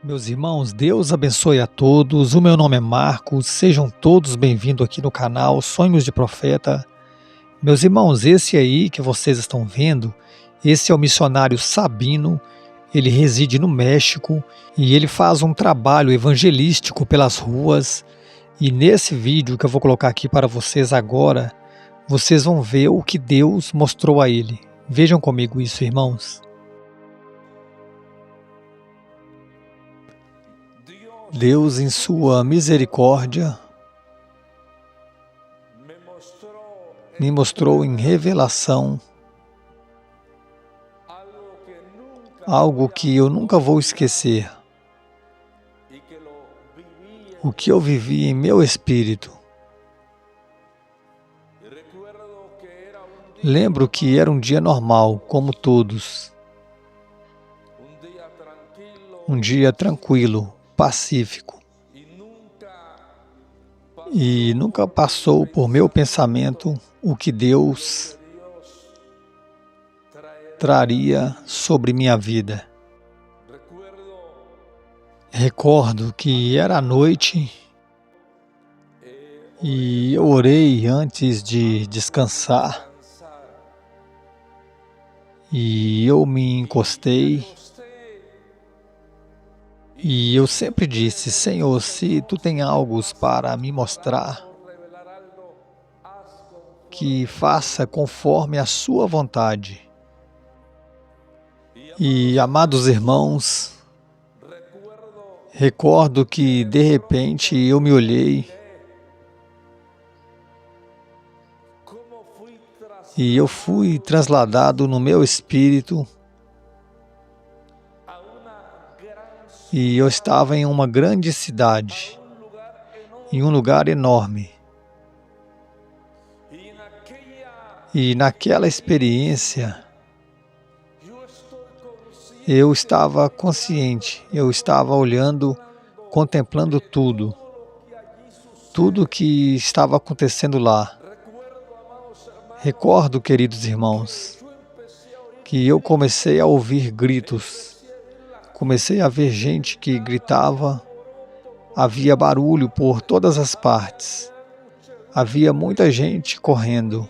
Meus irmãos, Deus abençoe a todos. O meu nome é Marcos. Sejam todos bem-vindos aqui no canal Sonhos de Profeta. Meus irmãos, esse aí que vocês estão vendo, esse é o missionário Sabino. Ele reside no México e ele faz um trabalho evangelístico pelas ruas. E nesse vídeo que eu vou colocar aqui para vocês agora, vocês vão ver o que Deus mostrou a ele. Vejam comigo isso, irmãos. Deus, em sua misericórdia, me mostrou em revelação algo que eu nunca vou esquecer, o que eu vivi em meu espírito. Lembro que era um dia normal, como todos. Um dia tranquilo, pacífico. E nunca passou por meu pensamento o que Deus traria sobre minha vida. Recordo que era noite e eu orei antes de descansar e eu me encostei e eu sempre disse: Senhor, se Tu tem algo para me mostrar, que faça conforme a Sua vontade. E, amados irmãos, recordo que de repente eu me olhei e eu fui trasladado no meu espírito e eu estava em uma grande cidade, em um lugar enorme. E naquela experiência eu estava consciente, eu estava olhando, contemplando tudo que estava acontecendo lá. Recordo, queridos irmãos, que eu comecei a ouvir gritos, comecei a ver gente que gritava, havia barulho por todas as partes, havia muita gente correndo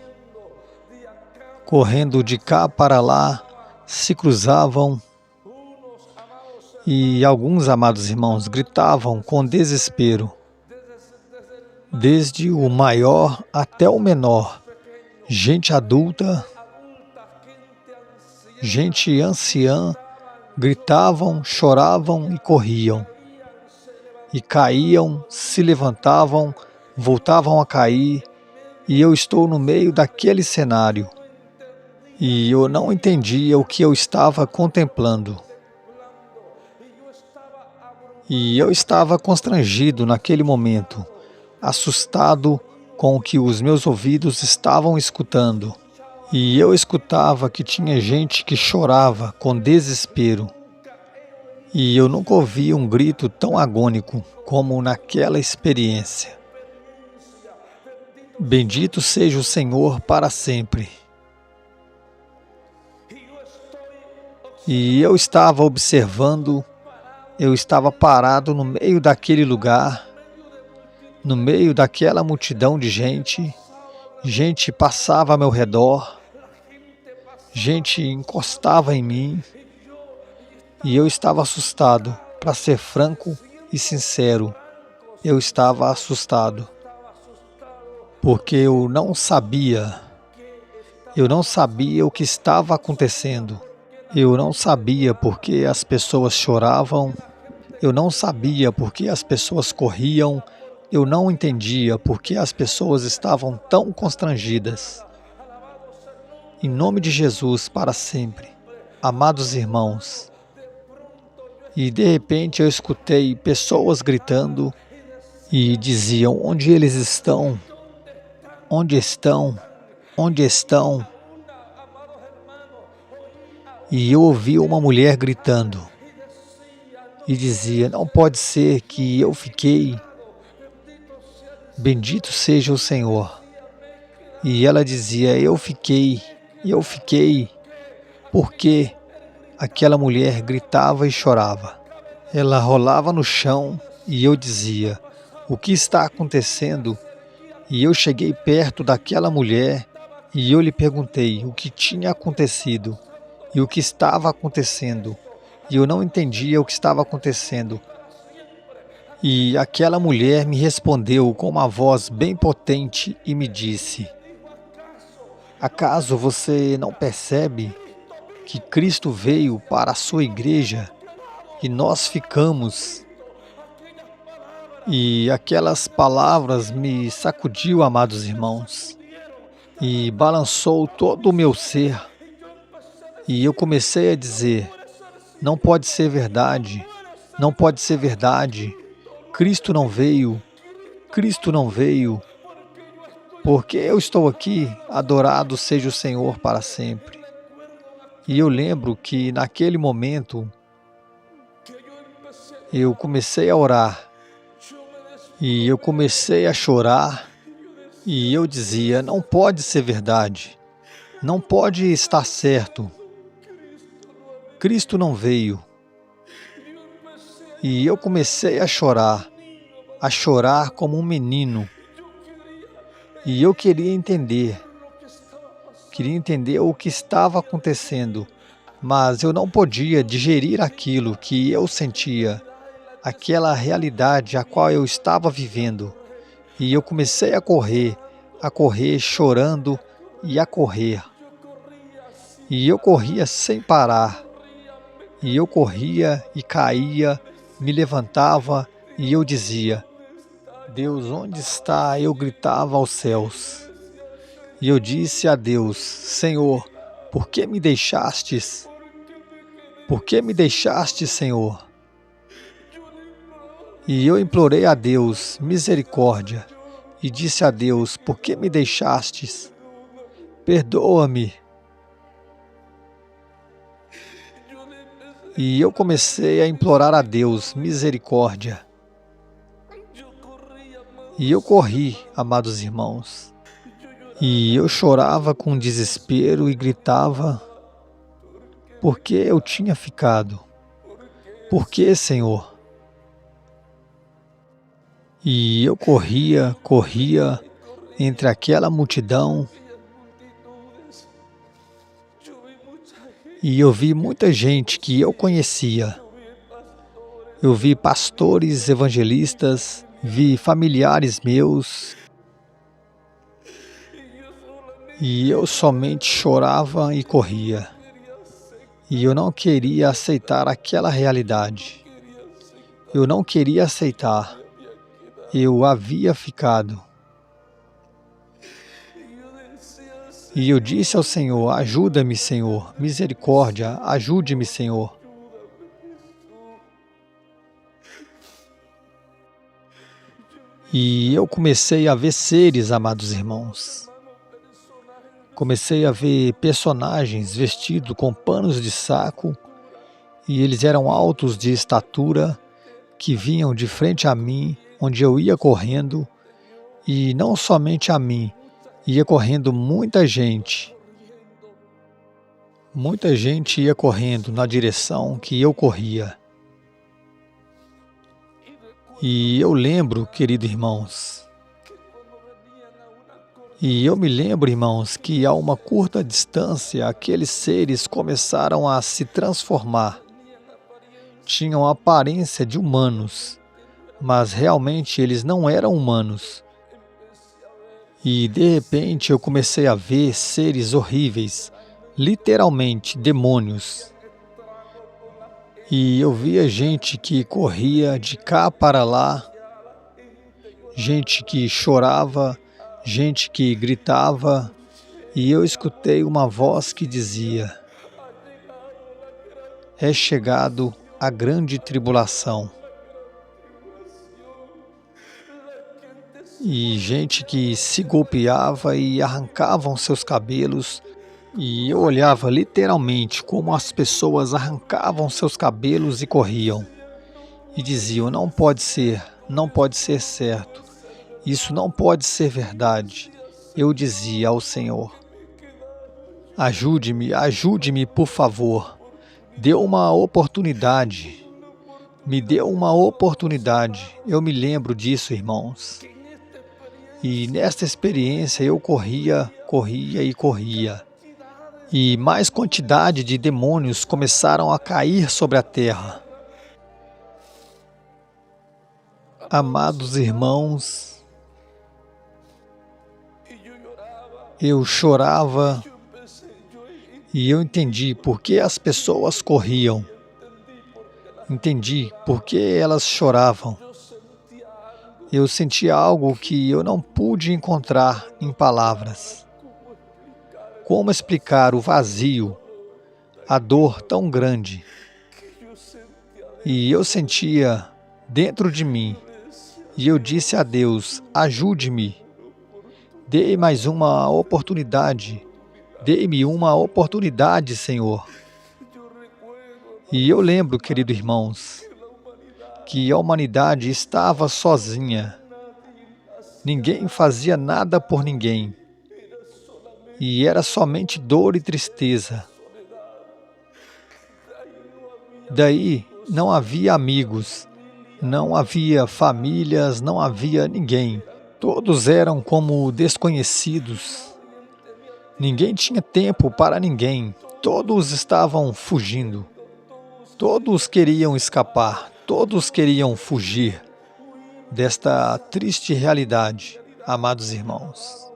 de cá para lá, se cruzavam e alguns, amados irmãos, gritavam com desespero, desde o maior até o menor, gente adulta, gente anciã, gritavam, choravam e corriam. E caíam, se levantavam, voltavam a cair, e eu estou no meio daquele cenário. E eu não entendia o que eu estava contemplando. E eu estava constrangido naquele momento, assustado com o que os meus ouvidos estavam escutando. E eu escutava que tinha gente que chorava com desespero. E eu nunca ouvi um grito tão agônico como naquela experiência. Bendito seja o Senhor para sempre. E eu estava observando, eu estava parado no meio daquele lugar, no meio daquela multidão de gente, gente passava ao meu redor, gente encostava em mim, e eu estava assustado, para ser franco e sincero, eu estava assustado, porque eu não sabia o que estava acontecendo. Eu não sabia por que as pessoas choravam, eu não sabia por que as pessoas corriam, eu não entendia por que as pessoas estavam tão constrangidas. Em nome de Jesus, para sempre, amados irmãos. E de repente eu escutei pessoas gritando e diziam: onde eles estão? Onde estão? Onde estão? E eu ouvi uma mulher gritando e dizia: não pode ser que eu fiquei. Bendito seja o Senhor. E ela dizia: eu fiquei. Porque aquela mulher gritava e chorava. Ela rolava no chão e eu dizia: o que está acontecendo? E eu cheguei perto daquela mulher e eu lhe perguntei o que tinha acontecido e o que estava acontecendo. E eu não entendia o que estava acontecendo. E aquela mulher me respondeu com uma voz bem potente e me disse: acaso você não percebe que Cristo veio para a sua igreja e nós ficamos? E aquelas palavras me sacudiu, amados irmãos, e balançou todo o meu ser. E eu comecei a dizer: não pode ser verdade, não pode ser verdade. Cristo não veio, Cristo não veio. Porque eu estou aqui, adorado seja o Senhor para sempre. E eu lembro que naquele momento eu comecei a orar e eu comecei a chorar e eu dizia: não pode ser verdade, não pode estar certo. Cristo não veio. E eu comecei a chorar como um menino. E eu queria entender o que estava acontecendo, mas eu não podia digerir aquilo que eu sentia, aquela realidade a qual eu estava vivendo. E eu comecei a correr chorando e a correr. E eu corria sem parar. E eu corria e caía, me levantava e eu dizia: Deus, onde está? Eu gritava aos céus. E eu disse a Deus: Senhor, por que me deixastes? Por que me deixaste, Senhor? E eu implorei a Deus misericórdia e disse a Deus: por que me deixastes? Perdoa-me. E eu comecei a implorar a Deus misericórdia. E eu corri, amados irmãos. E eu chorava com desespero e gritava: por que eu tinha ficado? Por que, Senhor? E eu corria entre aquela multidão e eu vi muita gente que eu conhecia. Eu vi pastores, evangelistas, vi familiares meus e eu somente chorava e corria. E eu não queria aceitar aquela realidade. Eu não queria aceitar. Eu havia ficado. E eu disse ao Senhor: ajuda-me, Senhor, misericórdia, ajude-me, Senhor. E eu comecei a ver seres, amados irmãos. Comecei a ver personagens vestidos com panos de saco, e eles eram altos de estatura, que vinham de frente a mim, onde eu ia correndo, e não somente a mim, ia correndo muita gente. Muita gente ia correndo na direção que eu corria. E eu lembro, queridos irmãos, irmãos, que a uma curta distância aqueles seres começaram a se transformar. Tinham a aparência de humanos, mas realmente eles não eram humanos. E de repente eu comecei a ver seres horríveis, literalmente demônios. E eu via gente que corria de cá para lá, gente que chorava, gente que gritava, e eu escutei uma voz que dizia: é chegado a grande tribulação. E gente que se golpeava e arrancavam seus cabelos, e eu olhava literalmente como as pessoas arrancavam seus cabelos e corriam, e diziam: não pode ser, não pode ser certo, isso não pode ser verdade. Eu dizia ao Senhor: ajude-me, ajude-me, por favor, dê uma oportunidade, me deu uma oportunidade. Eu me lembro disso, irmãos. E nesta experiência eu corria, corria e corria. E mais quantidade de demônios começaram a cair sobre a terra. Amados irmãos, eu chorava e eu entendi por que as pessoas corriam. Entendi por que elas choravam. Eu sentia algo que eu não pude encontrar em palavras. Como explicar o vazio, a dor tão grande? E eu sentia dentro de mim, e eu disse a Deus: ajude-me, dê mais uma oportunidade, dê-me uma oportunidade, Senhor. E eu lembro, queridos irmãos, que a humanidade estava sozinha. Ninguém fazia nada por ninguém. E era somente dor e tristeza. Daí não havia amigos, não havia famílias, não havia ninguém. Todos eram como desconhecidos. Ninguém tinha tempo para ninguém. Todos estavam fugindo. Todos queriam escapar. Todos queriam fugir desta triste realidade, amados irmãos.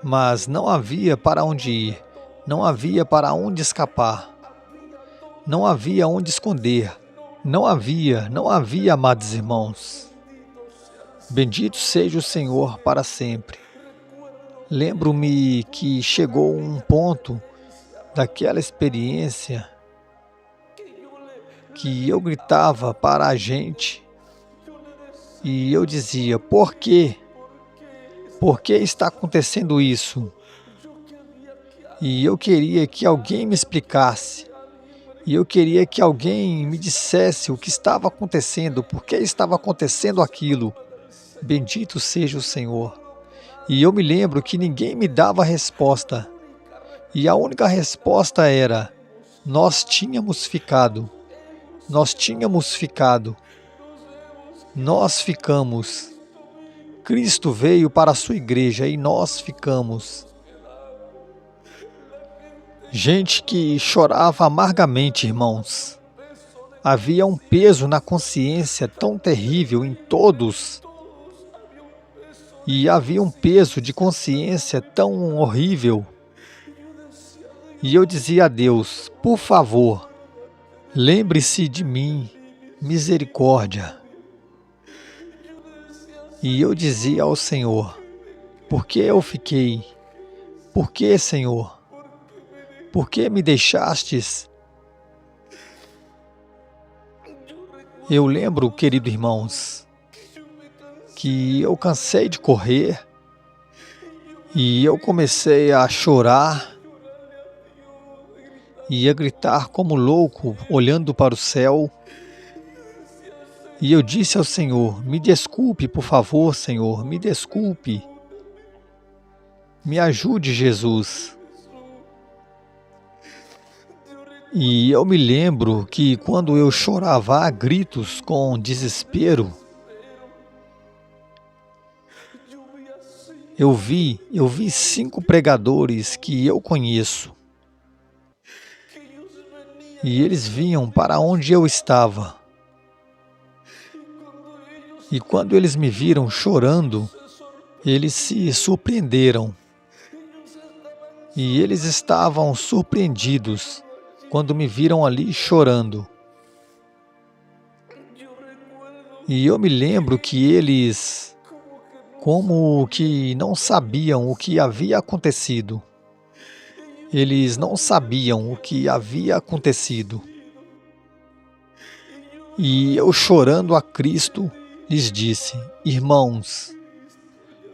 Mas não havia para onde ir, não havia para onde escapar, não havia onde esconder, não havia, amados irmãos. Bendito seja o Senhor para sempre. Lembro-me que chegou um ponto daquela experiência que eu gritava para a gente e eu dizia: por quê? Por que está acontecendo isso? E eu queria que alguém me explicasse. E eu queria que alguém me dissesse o que estava acontecendo, por que estava acontecendo aquilo. Bendito seja o Senhor. E eu me lembro que ninguém me dava resposta. E a única resposta era: nós tínhamos ficado. Nós tínhamos ficado. Nós ficamos. Cristo veio para a sua igreja e nós ficamos. Gente que chorava amargamente, irmãos. Havia um peso na consciência tão terrível em todos. E havia um peso de consciência tão horrível. E eu dizia a Deus: por favor, lembre-se de mim, misericórdia. E eu dizia ao Senhor: por que eu fiquei? Por que, Senhor? Por que me deixastes? Eu lembro, queridos irmãos, que eu cansei de correr e eu comecei a chorar e a gritar como louco, olhando para o céu. E eu disse ao Senhor: me desculpe, por favor, Senhor, me desculpe. Me ajude, Jesus. E eu me lembro que quando eu chorava a gritos com desespero, eu vi 5 pregadores que eu conheço. E eles vinham para onde eu estava. E quando eles me viram chorando, eles se surpreenderam. E eles estavam surpreendidos quando me viram ali chorando. E eu me lembro que eles, como que não sabiam o que havia acontecido. Eles não sabiam o que havia acontecido. E eu, chorando a Cristo, lhes disse: irmãos,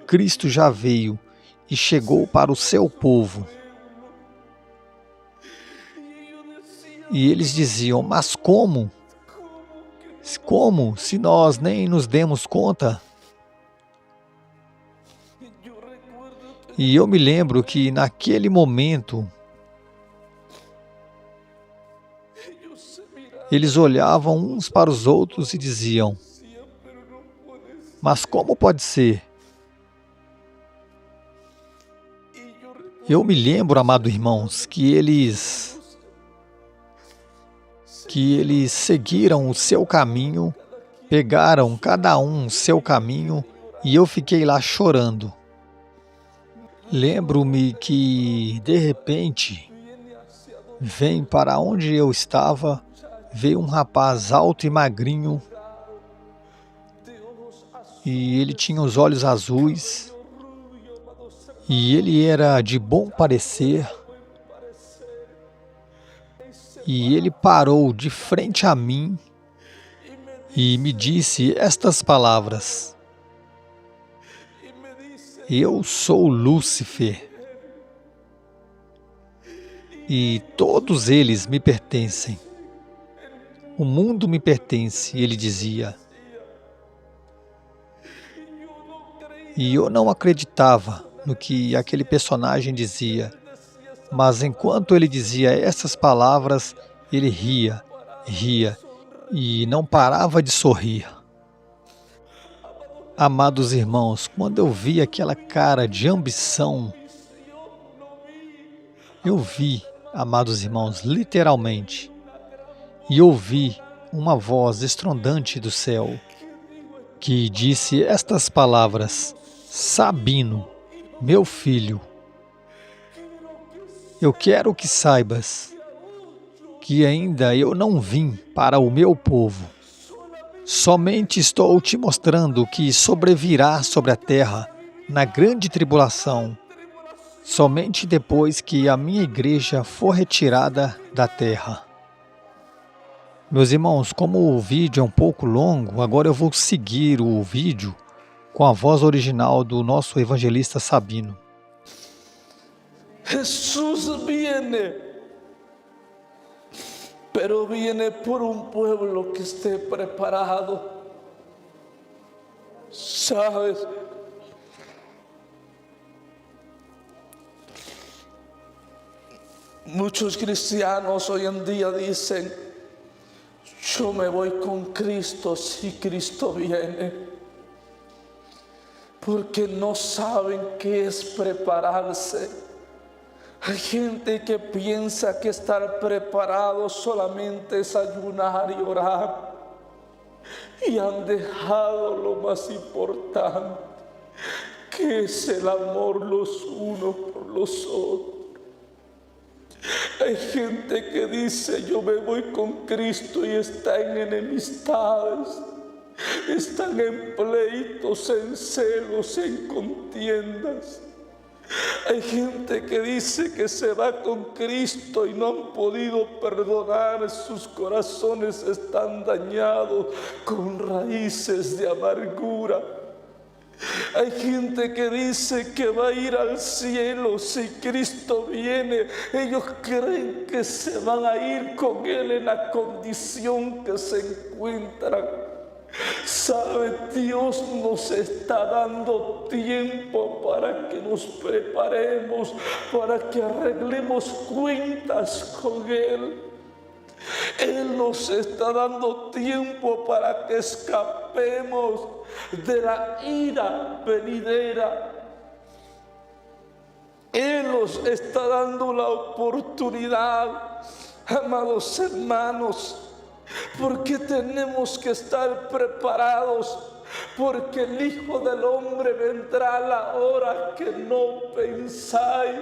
Cristo já veio e chegou para o seu povo. E eles diziam: mas como? Como, se nós nem nos demos conta? E eu me lembro que naquele momento Eles olhavam uns para os outros e diziam: mas como pode ser? Eu me lembro, amados irmãos, que eles seguiram o seu caminho, pegaram cada um o seu caminho e eu fiquei lá chorando. Lembro-me que, de repente, vem para onde eu estava, veio um rapaz alto e magrinho, e ele tinha os olhos azuis, e ele era de bom parecer, e ele parou de frente a mim e me disse estas palavras: eu sou Lúcifer, e todos eles me pertencem. O mundo me pertence, ele dizia. E eu não acreditava no que aquele personagem dizia, mas enquanto ele dizia essas palavras, ele ria, ria, e não parava de sorrir. Amados irmãos, quando eu vi aquela cara de ambição, eu vi, amados irmãos, literalmente, e ouvi uma voz estrondante do céu, que disse estas palavras: Sabino, meu filho, eu quero que saibas que ainda eu não vim para o meu povo. Somente estou te mostrando que sobrevirá sobre a terra na grande tribulação, somente depois que a minha igreja for retirada da terra. Meus irmãos, como o vídeo é um pouco longo, agora eu vou seguir o vídeo com a voz original do nosso evangelista Sabino. Jesús viene, pero viene por un pueblo que esté preparado. ¿Sabes? Muchos cristianos hoy en día dicen: yo me voy con Cristo si Cristo viene. Porque no saben qué es prepararse. Hay gente que piensa que estar preparado solamente es ayunar y orar. Y han dejado lo más importante, que es el amor los unos por los otros. Hay gente que dice: yo me voy con Cristo, y está en enemistades. Están en pleitos, en celos, en contiendas. Hay gente que dice que se va con Cristo y no han podido perdonar. Sus corazones están dañados con raíces de amargura. Hay gente que dice que va a ir al cielo si Cristo viene. Ellos creen que se van a ir con Él en la condición que se encuentran. ¿Sabe? Dios nos está dando tiempo para que nos preparemos, para que arreglemos cuentas con Él. Él nos está dando tiempo para que escapemos de la ira venidera. Él nos está dando la oportunidad, amados hermanos, porque tenemos que estar preparados, porque el Hijo del Hombre vendrá a la hora que no pensáis.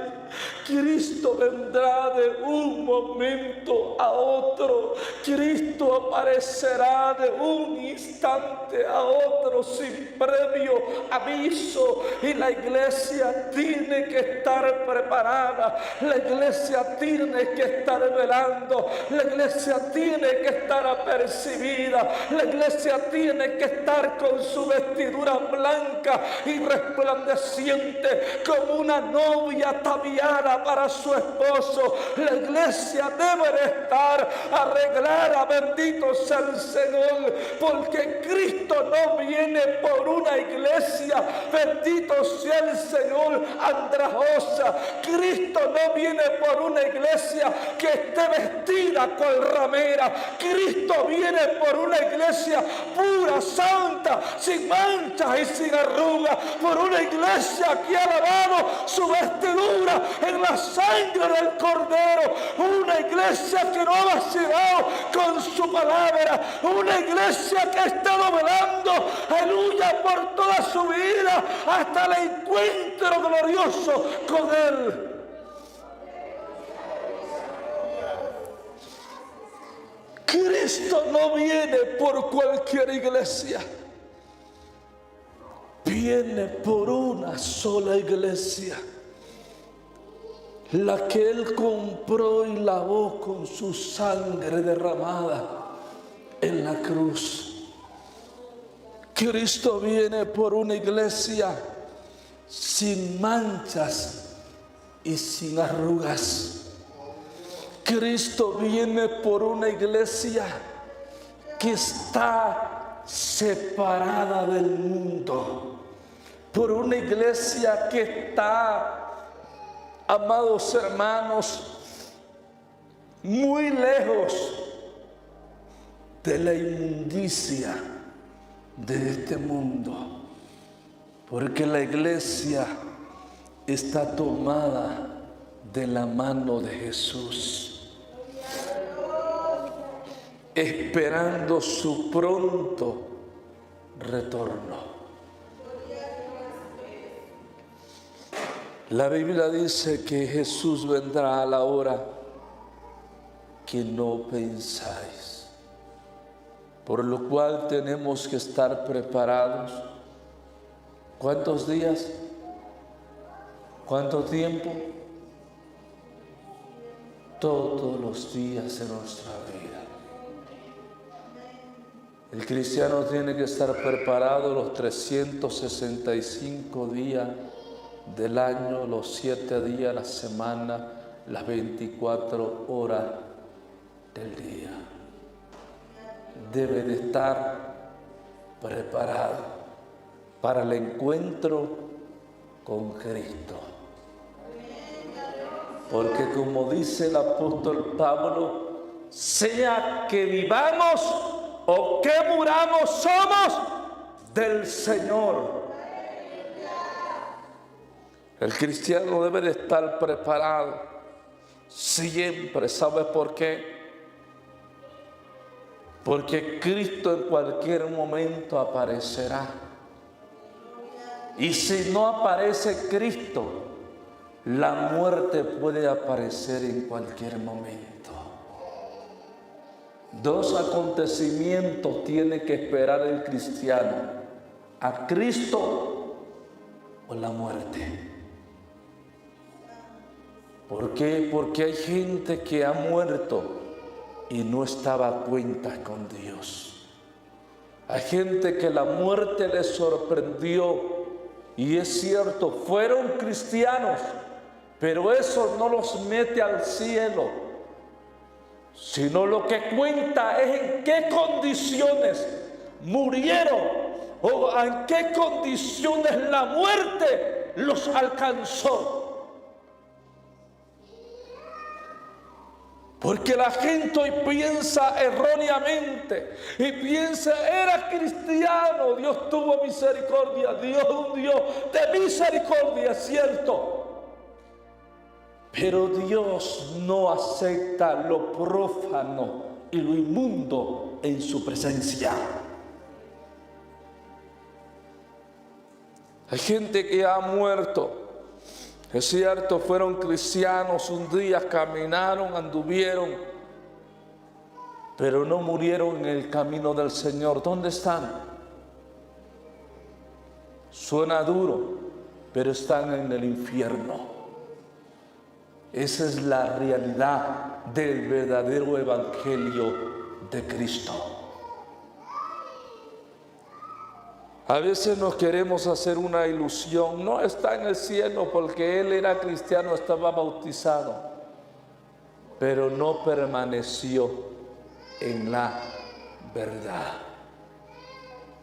Cristo vendrá de un momento a otro. Cristo aparecerá de un instante a otro sin previo aviso, y la iglesia tiene que estar preparada. La iglesia tiene que estar velando. La iglesia tiene que estar apercibida. La iglesia tiene que estar con con su vestidura blanca y resplandeciente como una novia ataviada para su esposo. La iglesia debe de estar arreglada, bendito sea el Señor, porque Cristo no viene por una iglesia, bendito sea el Señor, andrajosa. Cristo no viene por una iglesia que esté vestida con ramera. Cristo viene por una iglesia pura, santa, sin manchas y sin arrugas, por una iglesia que ha lavado su vestidura en la sangre del Cordero, una iglesia que no ha vacilado con su palabra, una iglesia que ha estado velando, aleluya, por toda su vida hasta el encuentro glorioso con Él. Cristo no viene por cualquier iglesia, viene por una sola iglesia, la que Él compró y lavó con su sangre derramada en la cruz. Cristo viene por una iglesia sin manchas y sin arrugas. Cristo viene por una iglesia que está separada del mundo, por una iglesia que está, amados hermanos, muy lejos de la inmundicia de este mundo, porque la iglesia está tomada de la mano de Jesús, esperando su pronto retorno. La Biblia dice que Jesús vendrá a la hora que no pensáis, por lo cual tenemos que estar preparados. ¿Cuántos días? ¿Cuánto tiempo? Todos los días de nuestra vida. El cristiano tiene que estar preparado los 365 días del año, los 7 días de la semana, las 24 horas del día. Debe de estar preparado para el encuentro con Cristo. Porque como dice el apóstol Pablo, sea que vivamos o que muramos, somos del Señor. El cristiano debe de estar preparado siempre. ¿Sabes por qué? Porque Cristo en cualquier momento aparecerá. Y si no aparece Cristo, la muerte puede aparecer en cualquier momento. Dos acontecimientos tiene que esperar el cristiano: a Cristo o la muerte. ¿Por qué? Porque hay gente que ha muerto y no estaba a cuentas con Dios. Hay gente que la muerte les sorprendió, y es cierto, fueron cristianos, pero eso no los mete al cielo, sino lo que cuenta es en qué condiciones murieron o en qué condiciones la muerte los alcanzó. Porque la gente hoy piensa erróneamente y piensa: era cristiano, Dios tuvo misericordia, Dios es un Dios de misericordia, es cierto. Pero Dios no acepta lo profano y lo inmundo en su presencia. Hay gente que ha muerto. Es cierto, fueron cristianos un día, caminaron, anduvieron, pero no murieron en el camino del Señor. ¿Dónde están? Suena duro, pero están en el infierno. Esa es la realidad del verdadero evangelio de Cristo. A veces nos queremos hacer una ilusión. No está en el cielo porque él era cristiano, estaba bautizado, pero no permaneció en la verdad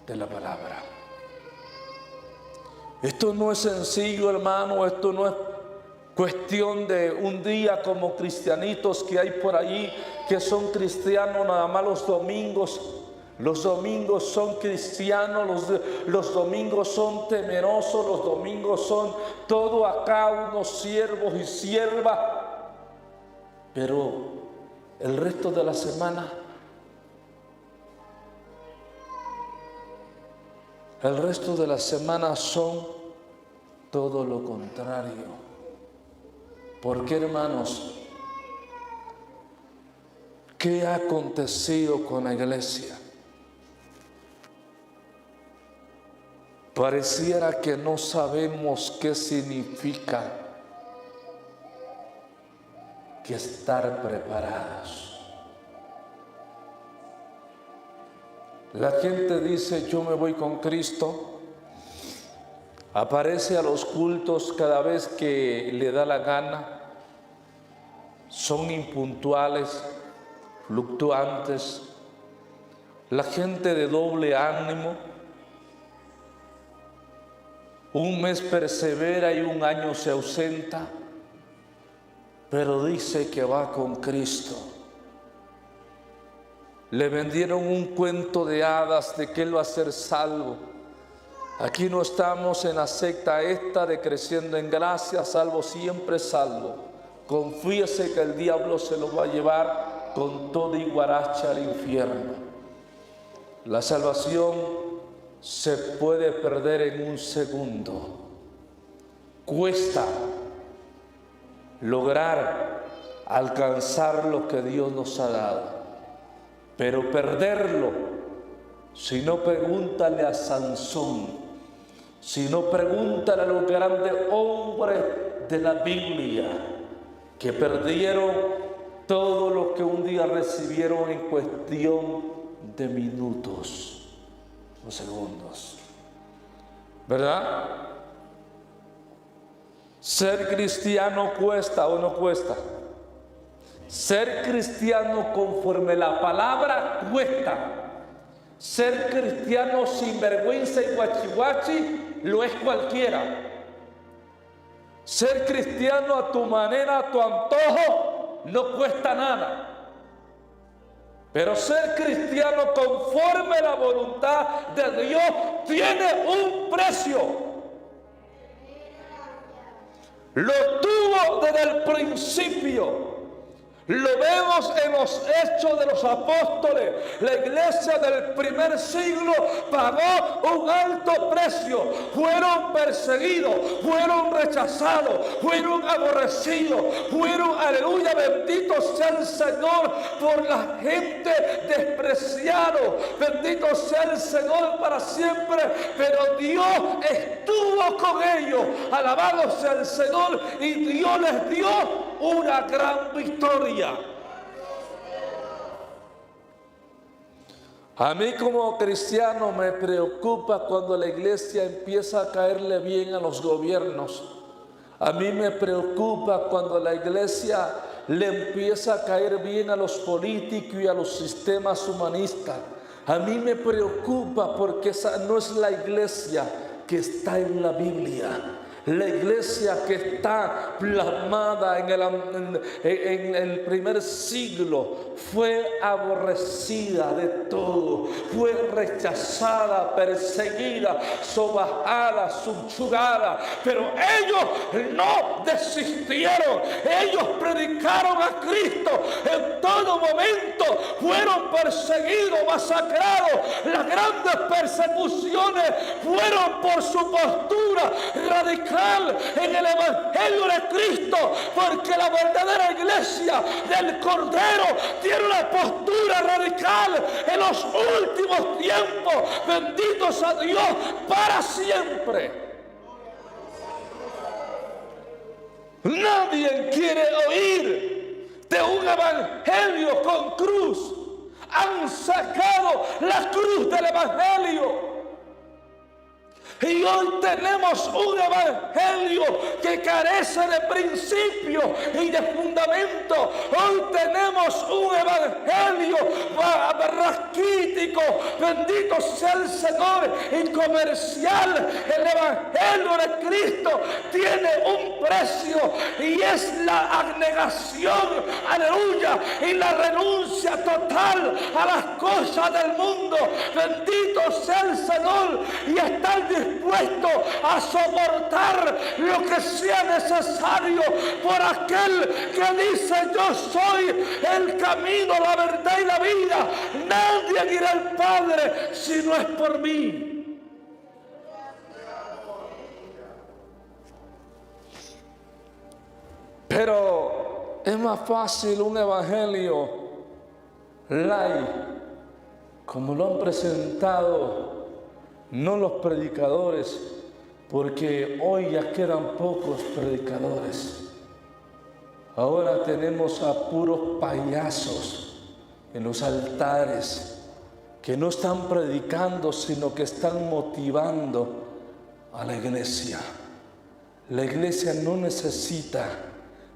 de la palabra. Esto no es sencillo, hermano. Esto no es cuestión de un día como cristianitos que hay por allí que son cristianos nada más los domingos. Los domingos son cristianos, los domingos son temerosos, los domingos son todo acá unos siervos y siervas. Pero el resto de la semana, son todo lo contrario. ¿Por qué, hermanos? ¿Qué ha acontecido con la iglesia? Pareciera que no sabemos qué significa que estar preparados. La gente dice: yo me voy con Cristo, aparece a los cultos cada vez que le da la gana, son impuntuales, fluctuantes, la gente de doble ánimo. Un mes persevera y un año se ausenta, pero dice que va con Cristo. Le vendieron un cuento de hadas de que él va a ser salvo. Aquí no estamos en la secta esta de creciendo en gracia, salvo siempre salvo. Confíese que el diablo se lo va a llevar con toda y guaracha al infierno. La salvación se puede perder en un segundo. Cuesta lograr alcanzar lo que Dios nos ha dado, pero perderlo, si no, pregúntale a Sansón, si no, pregúntale a los grandes hombres de la Biblia que perdieron todo lo que un día recibieron en cuestión de minutos o segundos, ¿verdad? Ser cristiano cuesta o no cuesta. Ser cristiano conforme la palabra cuesta. Ser cristiano sin vergüenza y guachihuachi lo es cualquiera. Ser cristiano a tu manera, a tu antojo, no cuesta nada. Pero ser cristiano conforme a la voluntad de Dios tiene un precio. Lo tuvo desde el principio. Lo vemos en los Hechos de los Apóstoles. La iglesia del primer siglo pagó un alto precio. Fueron perseguidos, fueron rechazados, fueron aborrecidos, fueron, aleluya, bendito sea el Señor, por la gente despreciado. Bendito sea el Señor para siempre. Pero Dios estuvo con ellos. Alabado sea el Señor. Y Dios les dio una gran victoria. A mí como cristiano me preocupa cuando la iglesia empieza a caerle bien a los gobiernos. A mí me preocupa cuando la iglesia le empieza a caer bien a los políticos y a los sistemas humanistas. A mí me preocupa porque esa no es la iglesia que está en la Biblia. La iglesia que está plasmada en el primer siglo fue aborrecida de todo, fue rechazada, perseguida, sobajada, subyugada, pero ellos no desistieron. Ellos predicaron a Cristo en todo momento, fueron perseguidos, masacrados. Las grandes persecuciones fueron por su postura radical en el Evangelio de Cristo, porque la verdadera iglesia del Cordero tiene una postura radical en los últimos tiempos. Benditos a Dios para siempre. Nadie quiere oír de un evangelio con cruz. Han sacado la cruz del evangelio. Y hoy tenemos un evangelio que carece de principio y de fundamento. Hoy tenemos un evangelio raquítico, bendito sea el Señor, y comercial. El evangelio de Cristo tiene un precio y es la abnegación, aleluya, y la renuncia total a las cosas del mundo. Bendito sea el Señor, y estar dispuesto a soportar lo que sea necesario por aquel que dice: yo soy el camino, la verdad y la vida. Nadie irá al Padre si no es por mí. Pero es más fácil un evangelio light, como lo han presentado no los predicadores, porque hoy ya quedan pocos predicadores. Ahora tenemos a puros payasos en los altares que no están predicando, sino que están motivando a la iglesia. La iglesia no necesita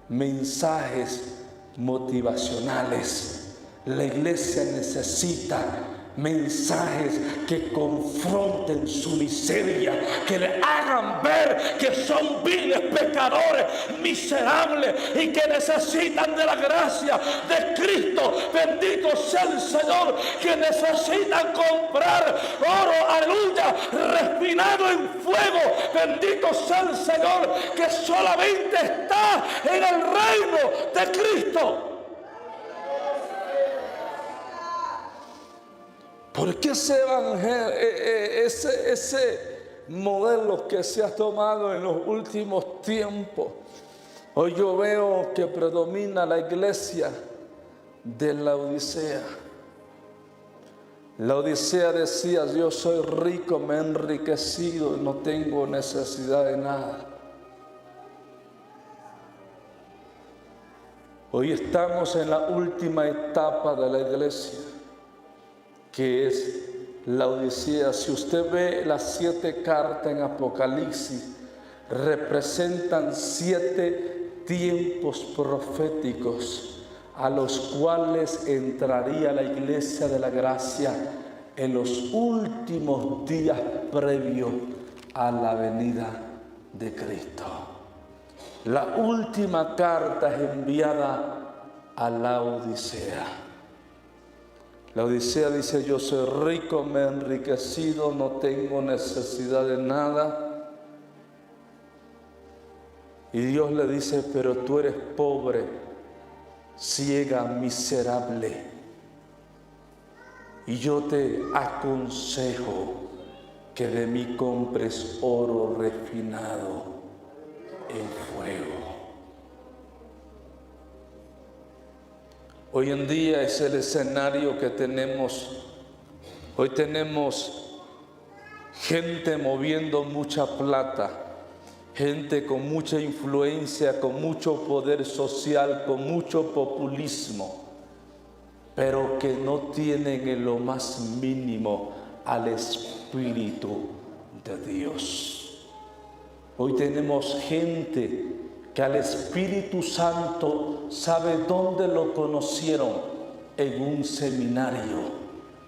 mensajes motivacionales. La iglesia necesita mensajes que confronten su miseria, que le hagan ver que son viles pecadores, miserables, y que necesitan de la gracia de Cristo. Bendito sea el Señor, que necesitan comprar oro, aleluya, refinado en fuego. Bendito sea el Señor, que solamente está en el reino de Cristo. Porque ese evangelio, ese modelo que se ha tomado en los últimos tiempos, hoy yo veo que predomina la iglesia de la Odisea. La Odisea decía: yo soy rico, me he enriquecido y no tengo necesidad de nada. Hoy estamos en la última etapa de la iglesia, que es la Odisea. Si usted ve las 7 cartas en Apocalipsis, representan 7 tiempos proféticos a los cuales entraría la iglesia de la gracia en los últimos días previos a la venida de Cristo. La última carta es enviada a la Odisea. La Odisea dice: yo soy rico, me he enriquecido, no tengo necesidad de nada. Y Dios le dice: pero tú eres pobre, ciega, miserable. Y yo te aconsejo que de mí compres oro refinado en fuego. Hoy en día es el escenario que tenemos. Hoy tenemos gente moviendo mucha plata, gente con mucha influencia, con mucho poder social, con mucho populismo, pero que no tienen en lo más mínimo al Espíritu de Dios. Hoy tenemos gente que al Espíritu Santo, ¿sabe dónde lo conocieron? En un seminario,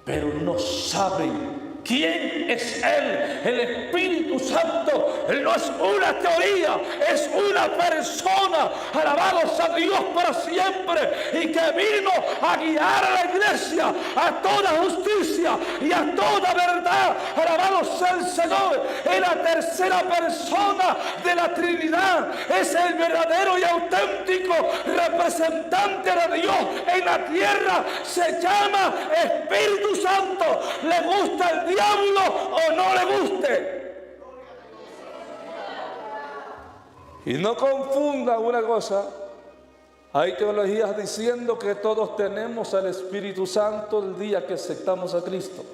pero no saben quién es Él. El Espíritu Santo no es una teoría, es una persona. Alabados a Dios para siempre, y que vino a guiar a la iglesia a toda justicia y a toda verdad. Alabados sea el Señor. Es la tercera persona de la Trinidad, es el verdadero y auténtico representante de Dios en la tierra. Se llama Espíritu Santo. ¿Le gusta el diablo o no le guste? Y no confunda una cosa. Hay teologías diciendo que todos tenemos al Espíritu Santo el día que aceptamos a Cristo.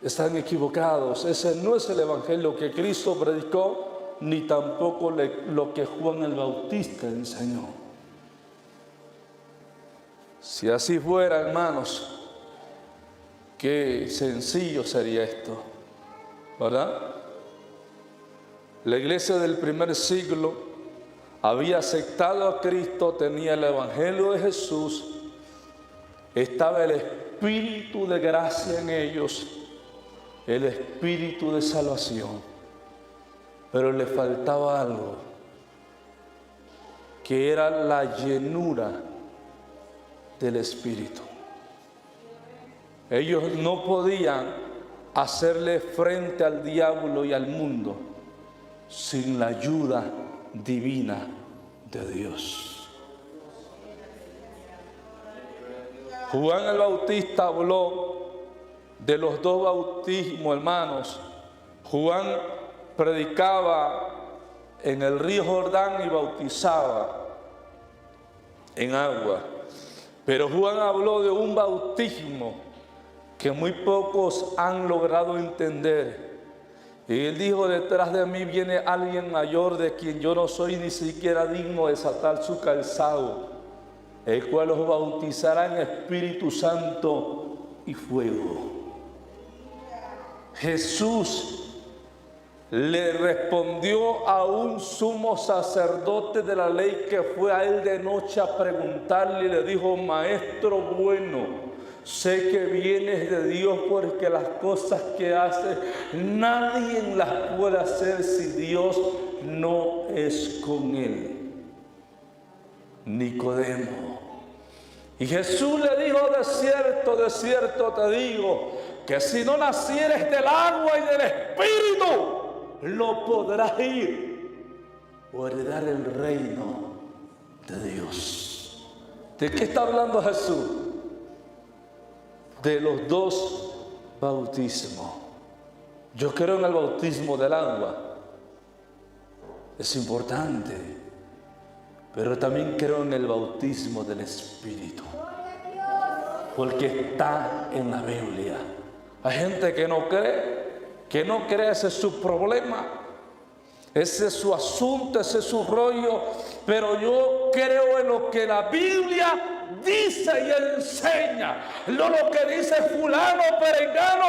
Están equivocados. Ese no es el evangelio que Cristo predicó, ni tampoco lo que Juan el Bautista enseñó. Si así fuera, hermanos, qué sencillo sería esto. ¿verdad? La iglesia del primer siglo había aceptado a Cristo, tenía el evangelio de Jesús, estaba el espíritu de gracia en ellos, el espíritu de salvación, pero le faltaba algo, que era la llenura del espíritu. Ellos no podían hacerle frente al diablo y al mundo sin la ayuda divina de Dios. Juan el Bautista habló de los dos bautismos, hermanos. Juan predicaba en el río Jordán y bautizaba en agua. Pero Juan habló de un bautismo que muy pocos han logrado entender. Y él dijo: detrás de mí viene alguien mayor, de quien yo no soy ni siquiera digno de desatar su calzado, el cual los bautizará en Espíritu Santo y fuego. Jesús le respondió a un sumo sacerdote de la ley que fue a él de noche a preguntarle, y le dijo: maestro bueno, sé que vienes de Dios, porque las cosas que haces nadie las puede hacer si Dios no es con él. Nicodemo. Y Jesús le dijo: de cierto te digo, que si no nacieres del agua y del Espíritu, no podrás ir o heredar el reino de Dios. ¿De qué está hablando Jesús? De los dos bautismos. Yo creo en el bautismo del agua, es importante, pero también creo en el bautismo del Espíritu, porque está en la Biblia. Hay gente que no cree, ese es su problema, ese es su asunto, ese es su rollo, pero yo creo en lo que la Biblia dice y enseña, no lo que dice fulano, perengano,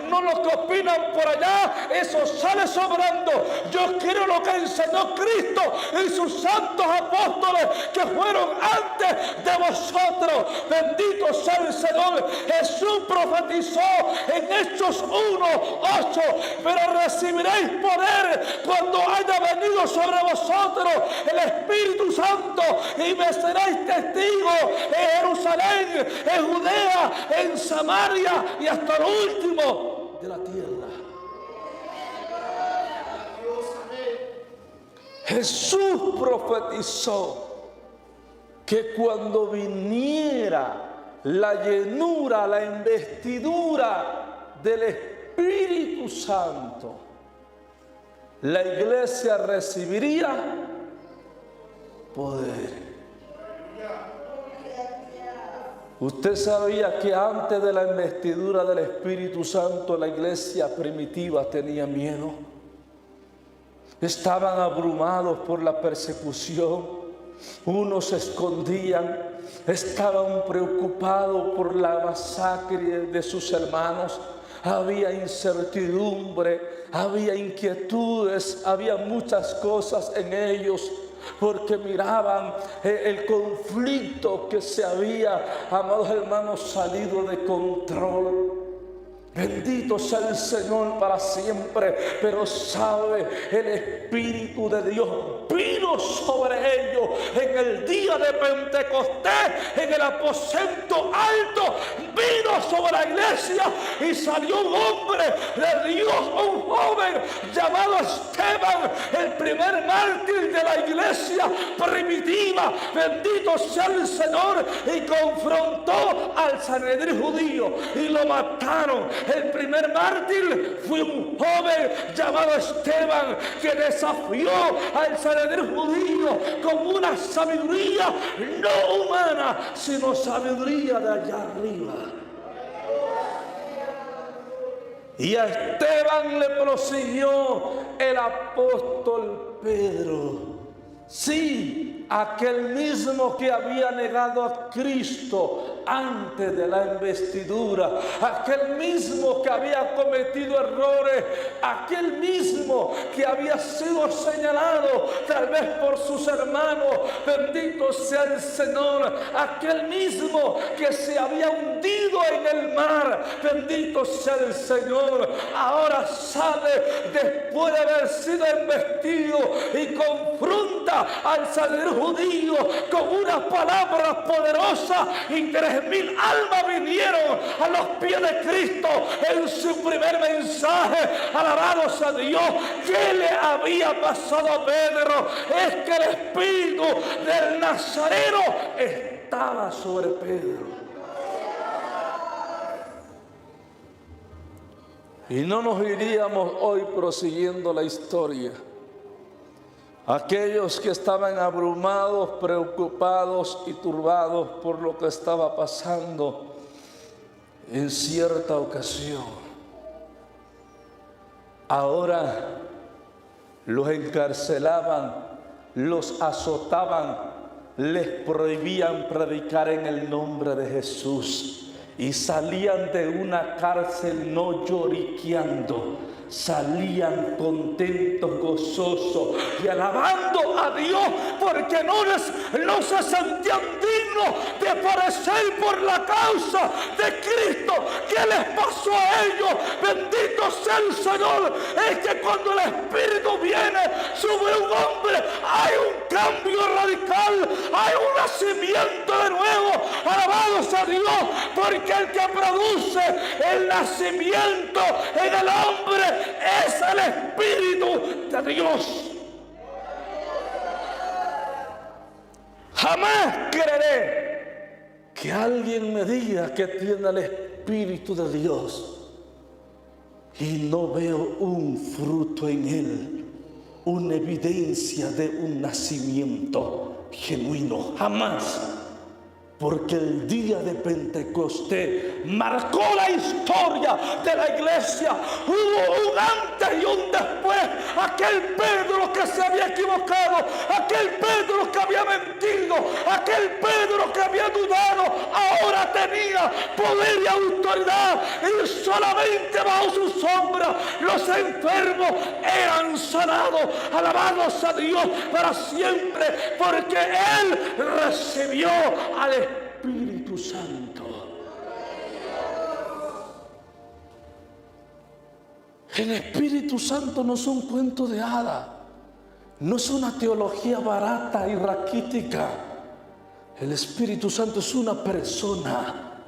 no lo que opinan por allá, eso sale sobrando. Yo quiero lo que enseñó Cristo y sus santos apóstoles que fueron antes de vosotros. Bendito sea el Señor. Jesús profetizó en Hechos 1:8, pero recibiréis poder cuando haya venido sobre vosotros el Espíritu Santo, y me seréis testigos en Jerusalén, en Judea, en Samaria y hasta lo último de la tierra. Jesús profetizó que cuando viniera la llenura, la investidura del Espíritu Santo, la iglesia recibiría poder. Usted sabía que antes de la investidura del Espíritu Santo la iglesia primitiva tenía miedo. Estaban abrumados por la persecución. Unos se escondían, estaban preocupados por la masacre de sus hermanos. Había incertidumbre, había inquietudes, había muchas cosas en ellos, porque miraban el conflicto que se había, amados hermanos, salido de control. Bendito sea el Señor para siempre. Pero sabe, el Espíritu de Dios vino sobre ellos en el día de Pentecostés, en el aposento alto, vino sobre la iglesia, y salió un hombre de Dios, un joven llamado Esteban, el primer mártir de la iglesia primitiva. Bendito sea el Señor. Y confrontó al Sanedrín judío y lo mataron. El primer mártir fue un joven llamado Esteban, que desafió al Sanedrín judío con una sabiduría no humana, sino sabiduría de allá arriba. Y a Esteban le prosiguió el apóstol Pedro. Sí, aquel mismo que había negado a Cristo antes de la investidura, aquel mismo que había cometido errores, aquel mismo que había sido señalado tal vez por sus hermanos, bendito sea el Señor, aquel mismo que se había hundido en el mar, bendito sea el Señor, ahora sale después de haber sido investido y confronta al Sanedrín judío con una palabra poderosa, y 3,000 almas vinieron a los pies de Cristo en su primer mensaje. Alabados a Dios. ¿Qué le había pasado a Pedro? Es que el espíritu del Nazareno estaba sobre Pedro. Y no nos iríamos hoy prosiguiendo la historia. Aquellos que estaban abrumados, preocupados y turbados por lo que estaba pasando en cierta ocasión, ahora los encarcelaban, los azotaban, les prohibían predicar en el nombre de Jesús, y salían de una cárcel no lloriqueando, salían contentos, gozosos y alabando a Dios, porque no se sentían dignos de padecer por la causa de Cristo. ¿Qué les pasó a ellos? Bendito sea el Señor. Es que cuando el Espíritu viene sobre un hombre, hay un cambio radical, hay un nacimiento de nuevo. Alabados a Dios, porque el que produce el nacimiento en el hombre es el Espíritu de Dios. Jamás creeré que alguien me diga que tiene el Espíritu de Dios y no veo un fruto en él, una evidencia de un nacimiento genuino. Jamás. Porque el día de Pentecostés marcó la historia de la iglesia. Hubo un antes y un después. Aquel Pedro que se había equivocado, aquel Pedro que había mentido, aquel Pedro que había dudado, ahora tenía poder y autoridad, y solamente bajo su sombra los enfermos eran sanados. Alabados a Dios para siempre, porque él recibió al Espíritu Santo. El Espíritu Santo no es un cuento de hadas, no es una teología barata y raquítica. El Espíritu Santo es una persona,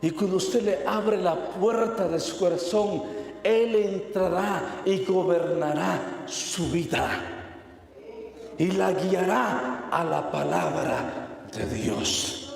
y cuando usted le abre la puerta de su corazón, Él entrará y gobernará su vida y la guiará a la palabra de Dios.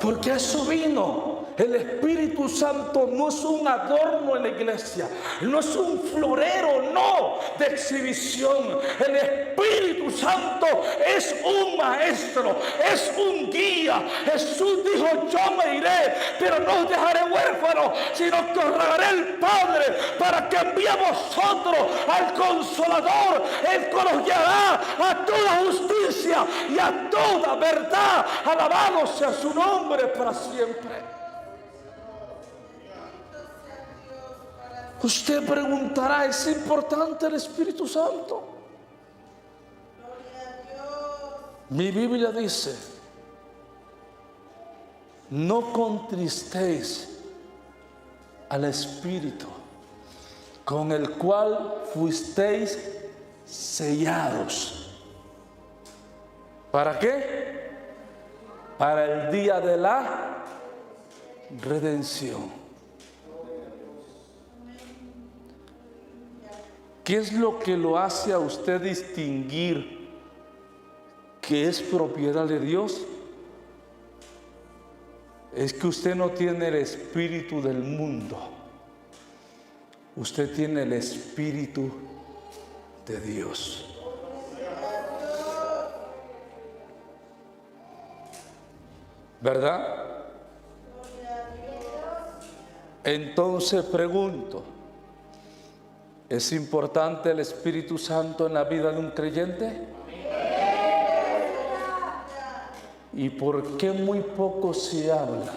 Porque eso vino. El Espíritu Santo no es un adorno en la iglesia, no es un florero, no, de exhibición. El Espíritu Santo es un maestro, es un guía. Jesús dijo: yo me iré, pero no os dejaré huérfanos, sino que os rogaré el Padre para que envíe a vosotros al Consolador, el que os guiará a toda justicia y a toda verdad. Alabado sea su nombre para siempre. Usted preguntará: ¿es importante el Espíritu Santo? Mi Biblia dice: no contristéis al Espíritu, con el cual fuisteis sellados. ¿Para qué? Para el día de la redención. ¿Qué es lo que lo hace a usted distinguir que es propiedad de Dios? Es que usted no tiene el espíritu del mundo. Usted tiene el Espíritu de Dios. ¿Verdad? Entonces pregunto: ¿es importante el Espíritu Santo en la vida de un creyente? ¿Y por qué muy poco se habla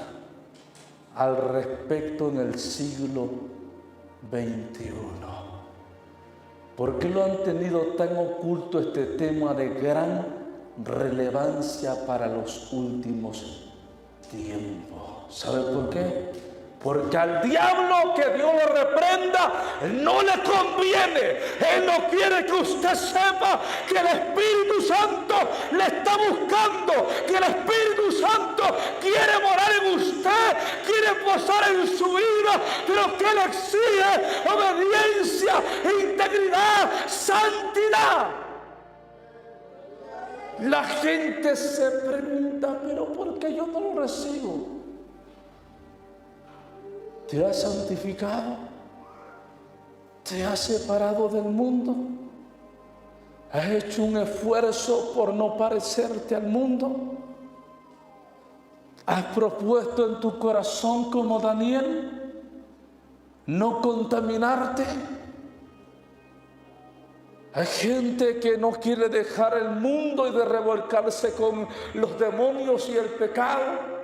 al respecto en el siglo XXI? ¿Por qué lo han tenido tan oculto este tema de gran relevancia para los últimos tiempos? ¿Sabe por qué? Porque al diablo, que Dios lo reprenda, no le conviene. Él no quiere que usted sepa que el Espíritu Santo le está buscando, que el Espíritu Santo quiere morar en usted, quiere posar en su vida, pero que Él exige obediencia, integridad, santidad. La gente se pregunta, pero ¿por qué yo no lo recibo? ¿Te has santificado? ¿Te has separado del mundo? ¿Has hecho un esfuerzo por no parecerte al mundo? ¿Has propuesto en tu corazón, como Daniel, no contaminarte? Hay gente que no quiere dejar el mundo y de revolcarse con los demonios y el pecado,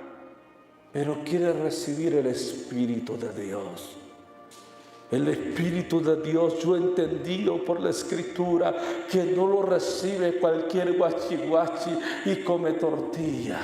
pero quiere recibir el Espíritu de Dios. El Espíritu de Dios, yo he entendido por la Escritura que no lo recibe cualquier guachi y come tortilla.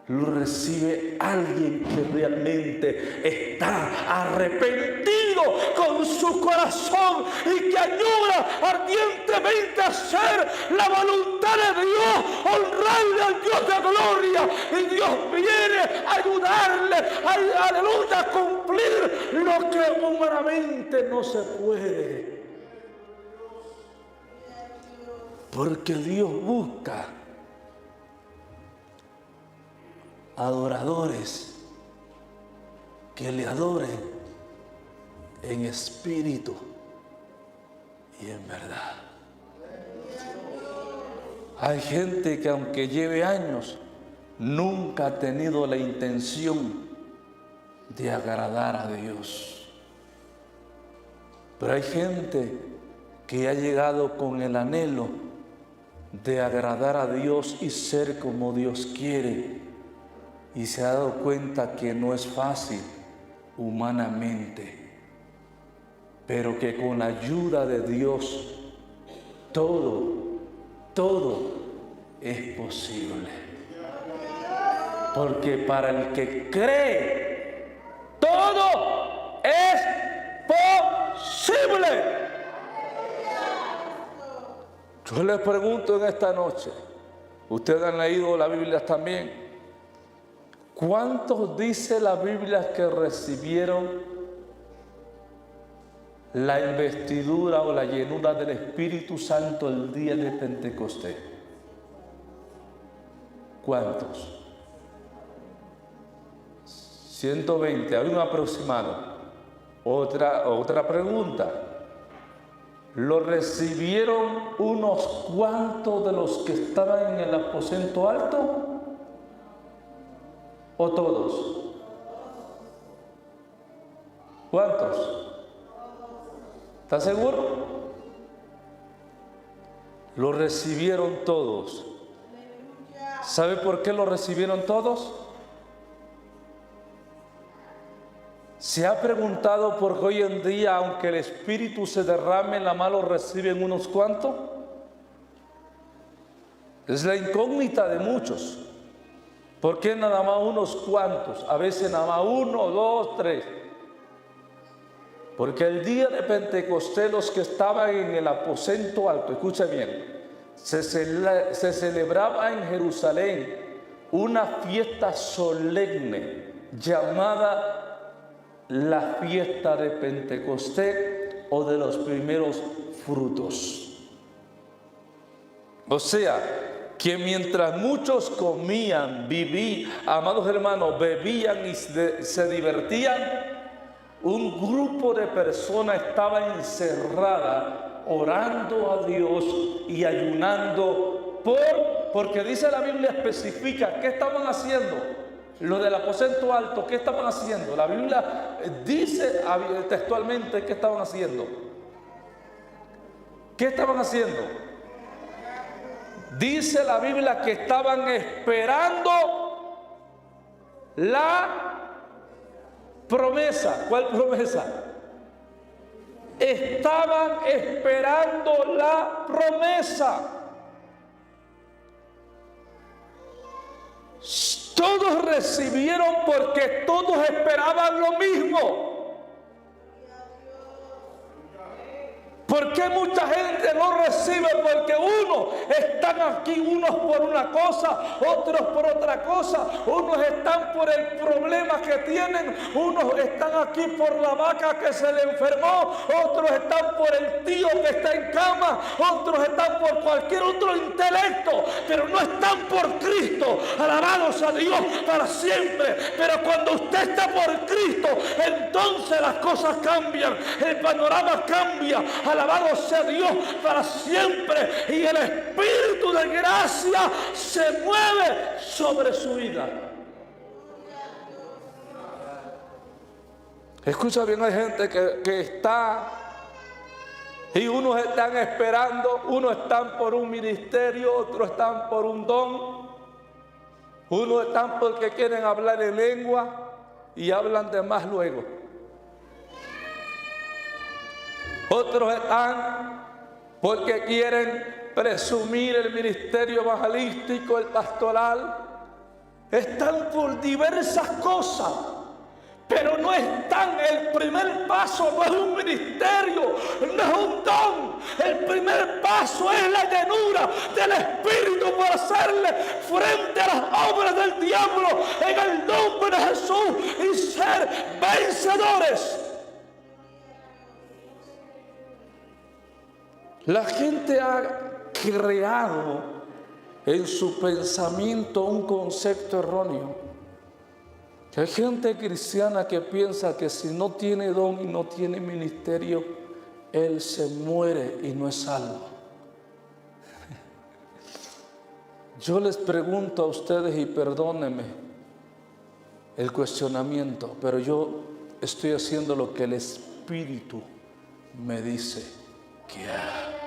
Lo recibe alguien que realmente está arrepentido con su corazón y que añora ardientemente hacer la voluntad de Dios, honrarle al Dios de gloria. Y Dios viene a ayudarle, aleluya, a cumplir lo que humanamente no se puede. Porque Dios busca adoradores que le adoren en espíritu y en verdad. Hay gente que aunque lleve años, nunca ha tenido la intención de agradar a Dios. Pero hay gente que ha llegado con el anhelo de agradar a Dios y ser como Dios quiere. Y se ha dado cuenta que no es fácil humanamente, pero que con la ayuda de Dios todo es posible. Porque para el que cree, todo es posible. Yo les pregunto en esta noche, ustedes han leído la Biblia también, ¿cuántos dice la Biblia que recibieron la investidura o la llenura del Espíritu Santo el día de Pentecostés? ¿Cuántos? 120, hay un aproximado. Otra pregunta. ¿Lo recibieron unos cuantos de los que estaban en el aposento alto? ¿O todos? ¿Cuántos? ¿Está seguro? Lo recibieron todos. ¿Sabe por qué lo recibieron todos? ¿Se ha preguntado por qué hoy en día, aunque el Espíritu se derrame, la mano lo reciben unos cuantos? Es la incógnita de muchos. ¿Por qué nada más unos cuantos? A veces nada más 1, 2, 3. Porque el día de Pentecostés, los que estaban en el aposento alto, escucha bien, se celebraba en Jerusalén una fiesta solemne llamada la fiesta de Pentecostés o de los primeros frutos. O sea, que mientras muchos comían, vivían, amados hermanos, bebían y se divertían, un grupo de personas estaba encerrada orando a Dios y ayunando porque dice la Biblia, especifica qué estaban haciendo. Lo del aposento alto, ¿qué estaban haciendo? La Biblia dice textualmente qué estaban haciendo. ¿Qué estaban haciendo? Dice la Biblia que estaban esperando la promesa. ¿Cuál promesa? Estaban esperando la promesa. Todos recibieron porque todos esperaban lo mismo. ¿Por qué mucha gente no recibe? Porque unos están aquí, unos por una cosa, otros por otra cosa. Unos están por el problema que tienen, unos están aquí por la vaca que se le enfermó, otros están por el tío que está en cama, otros están por cualquier otro intelecto, pero no están por Cristo. Alabados a Dios para siempre. Pero cuando usted está por Cristo, entonces las cosas cambian, el panorama cambia. Alabado sea Dios para siempre. Y el Espíritu de gracia se mueve sobre su vida. Escucha bien, hay gente que está, y unos están esperando, unos están por un ministerio, otros están por un don, unos están porque quieren hablar en lengua y hablan de más luego. Otros están porque quieren presumir el ministerio evangelístico, el pastoral. Están por diversas cosas, pero no están. El primer paso no es un ministerio, no es un don. El primer paso es la llenura del Espíritu para hacerle frente a las obras del diablo en el nombre de Jesús y ser vencedores. La gente ha creado en su pensamiento un concepto erróneo. Hay gente cristiana que piensa que si no tiene don y no tiene ministerio, él se muere y no es salvo. Yo les pregunto a ustedes, y perdónenme el cuestionamiento, pero yo estoy haciendo lo que el Espíritu me dice que haga.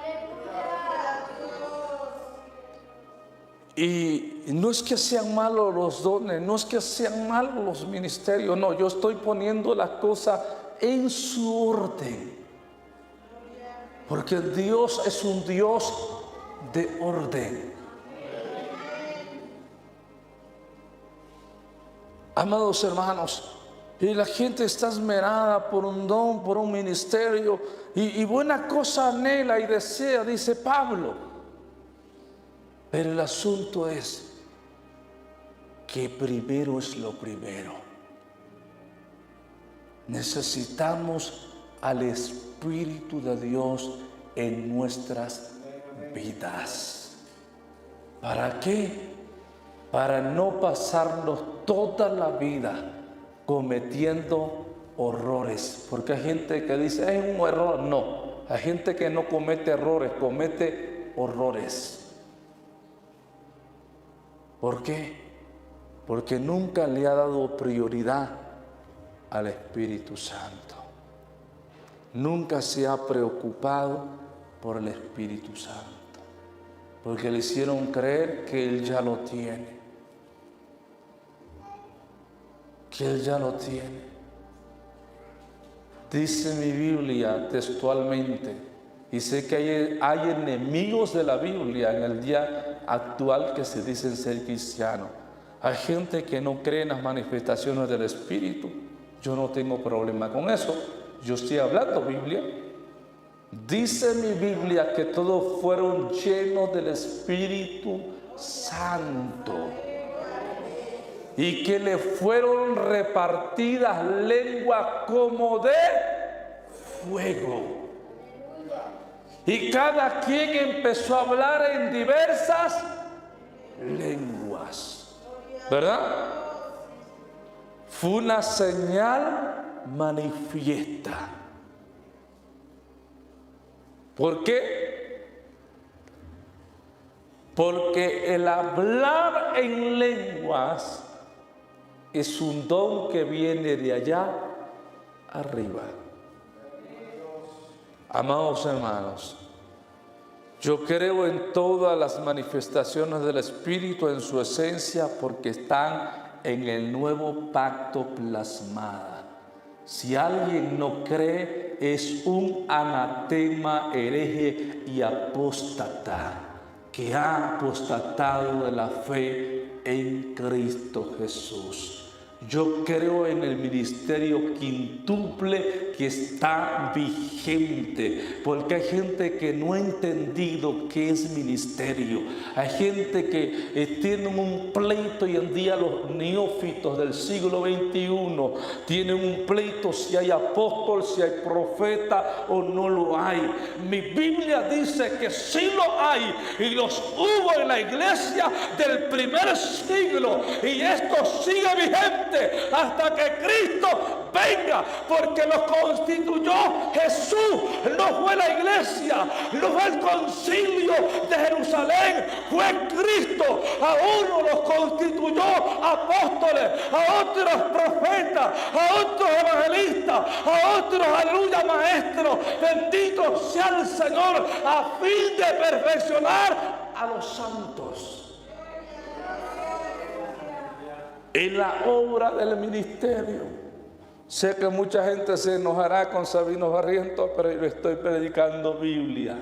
Y no es que sean malos los dones, no es que sean malos los ministerios, no, yo estoy poniendo las cosas en su orden. Porque Dios es un Dios de orden. Amados hermanos, y la gente está esmerada por un don, por un ministerio, y buena cosa anhela y desea, dice Pablo. Pero el asunto es que primero es lo primero. Necesitamos al Espíritu de Dios en nuestras vidas. ¿Para qué? Para no pasarnos toda la vida cometiendo horrores. Porque hay gente que dice, es un error. No, hay gente que no comete errores, comete horrores. ¿Por qué? Porque nunca le ha dado prioridad al Espíritu Santo. Nunca se ha preocupado por el Espíritu Santo. Porque le hicieron creer que Él ya lo tiene. Que Él ya lo tiene. Dice mi Biblia textualmente, y sé que hay enemigos de la Biblia en el día actual que se dicen ser cristianos. Hay gente que no cree en las manifestaciones del Espíritu. Yo no tengo problema con eso. Yo estoy hablando Biblia. Dice mi Biblia que todos fueron llenos del Espíritu Santo y que le fueron repartidas lenguas como de fuego. Y cada quien empezó a hablar en diversas lenguas, ¿verdad? Fue una señal manifiesta. ¿Por qué? Porque el hablar en lenguas es un don que viene de allá arriba. Amados hermanos, Yo creo en todas las manifestaciones del Espíritu en su esencia porque están en el nuevo pacto plasmada. Si alguien no cree, es un anatema, hereje y apóstata, que ha apostatado de la fe en Cristo Jesús. Yo creo en el ministerio quíntuple que está vigente, porque hay gente que no ha entendido qué es ministerio. Hay gente que tiene un pleito hoy en día, los neófitos del siglo XXI tienen un pleito si hay apóstol, si hay profeta o no lo hay. Mi Biblia dice que sí lo hay y los hubo en la iglesia del primer siglo, y esto sigue vigente hasta que Cristo venga, porque lo constituyó Jesús. No fue la iglesia, no fue el concilio de Jerusalén, fue Cristo. A uno los constituyó apóstoles, a otros profetas, a otros evangelistas, a otros, aleluya, maestros. Bendito sea el Señor, a fin de perfeccionar a los santos en la obra del ministerio. Sé que mucha gente se enojará con Sabino Barrientos, pero yo estoy predicando Biblia.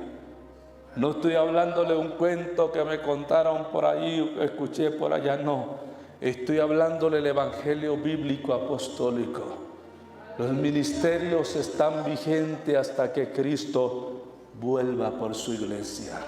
No estoy hablándole un cuento que me contaron por allí o que escuché por allá, no. Estoy hablándole el evangelio bíblico apostólico. Los ministerios están vigentes hasta que Cristo vuelva por su iglesia.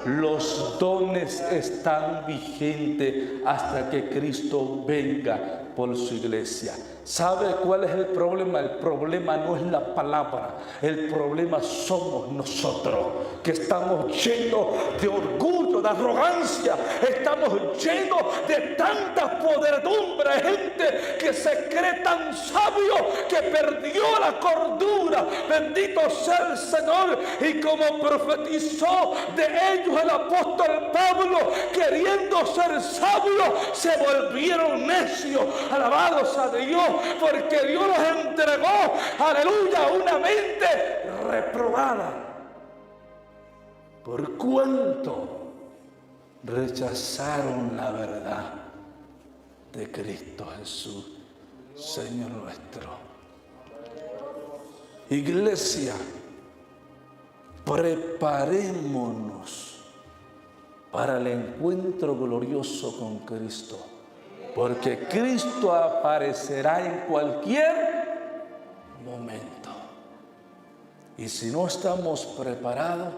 Los dones están vigentes hasta que Cristo venga por su iglesia. ¿Sabe cuál es el problema? El problema no es la palabra, el problema somos nosotros, que estamos llenos de orgullo, de arrogancia, estamos llenos de tanta podredumbre, gente que se cree tan sabio que perdió la cordura. Bendito sea el Señor. Y como profetizó de ellos el apóstol Pablo, queriendo ser sabios, se volvieron necios. Alabados a Dios, porque Dios los entregó, aleluya, una mente reprobada. Por cuanto rechazaron la verdad de Cristo Jesús, Señor nuestro. Iglesia, preparémonos para el encuentro glorioso con Cristo, porque Cristo aparecerá en cualquier momento. Y si no estamos preparados,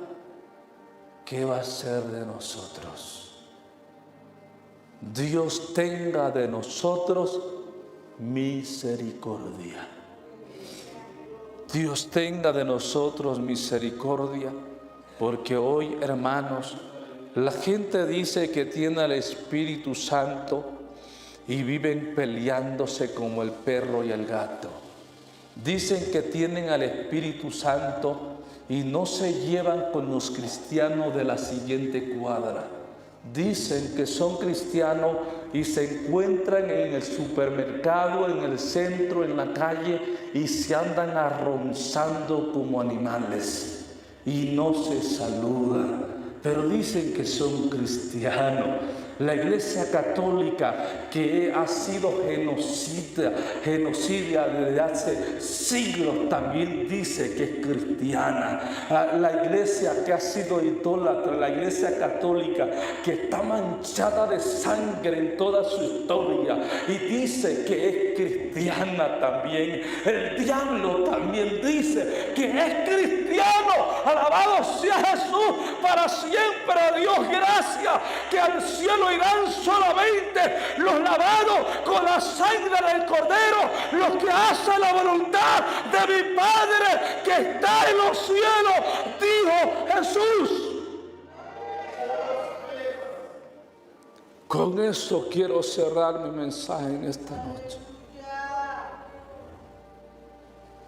¿qué va a ser de nosotros? Dios tenga de nosotros misericordia. Dios tenga de nosotros misericordia, porque hoy, hermanos, la gente dice que tiene al Espíritu Santo y viven peleándose como el perro y el gato. Dicen que tienen al Espíritu Santo y no se llevan con los cristianos de la siguiente cuadra. Dicen que son cristianos y se encuentran en el supermercado, en el centro, en la calle, y se andan arronzando como animales y no se saludan, pero dicen que son cristianos. La Iglesia Católica, que ha sido genocida desde hace siglos, también dice que es cristiana. La Iglesia que ha sido idólatra, la Iglesia Católica, que está manchada de sangre en toda su historia, y dice que es cristiana también. El diablo también dice que es cristiano. Alabado sea Jesús, para siempre a Dios gracias, que al cielo irán solamente los lavados con la sangre del Cordero, los que hacen la voluntad de mi Padre que está en los cielos, dijo Jesús. Con eso quiero cerrar mi mensaje en esta noche.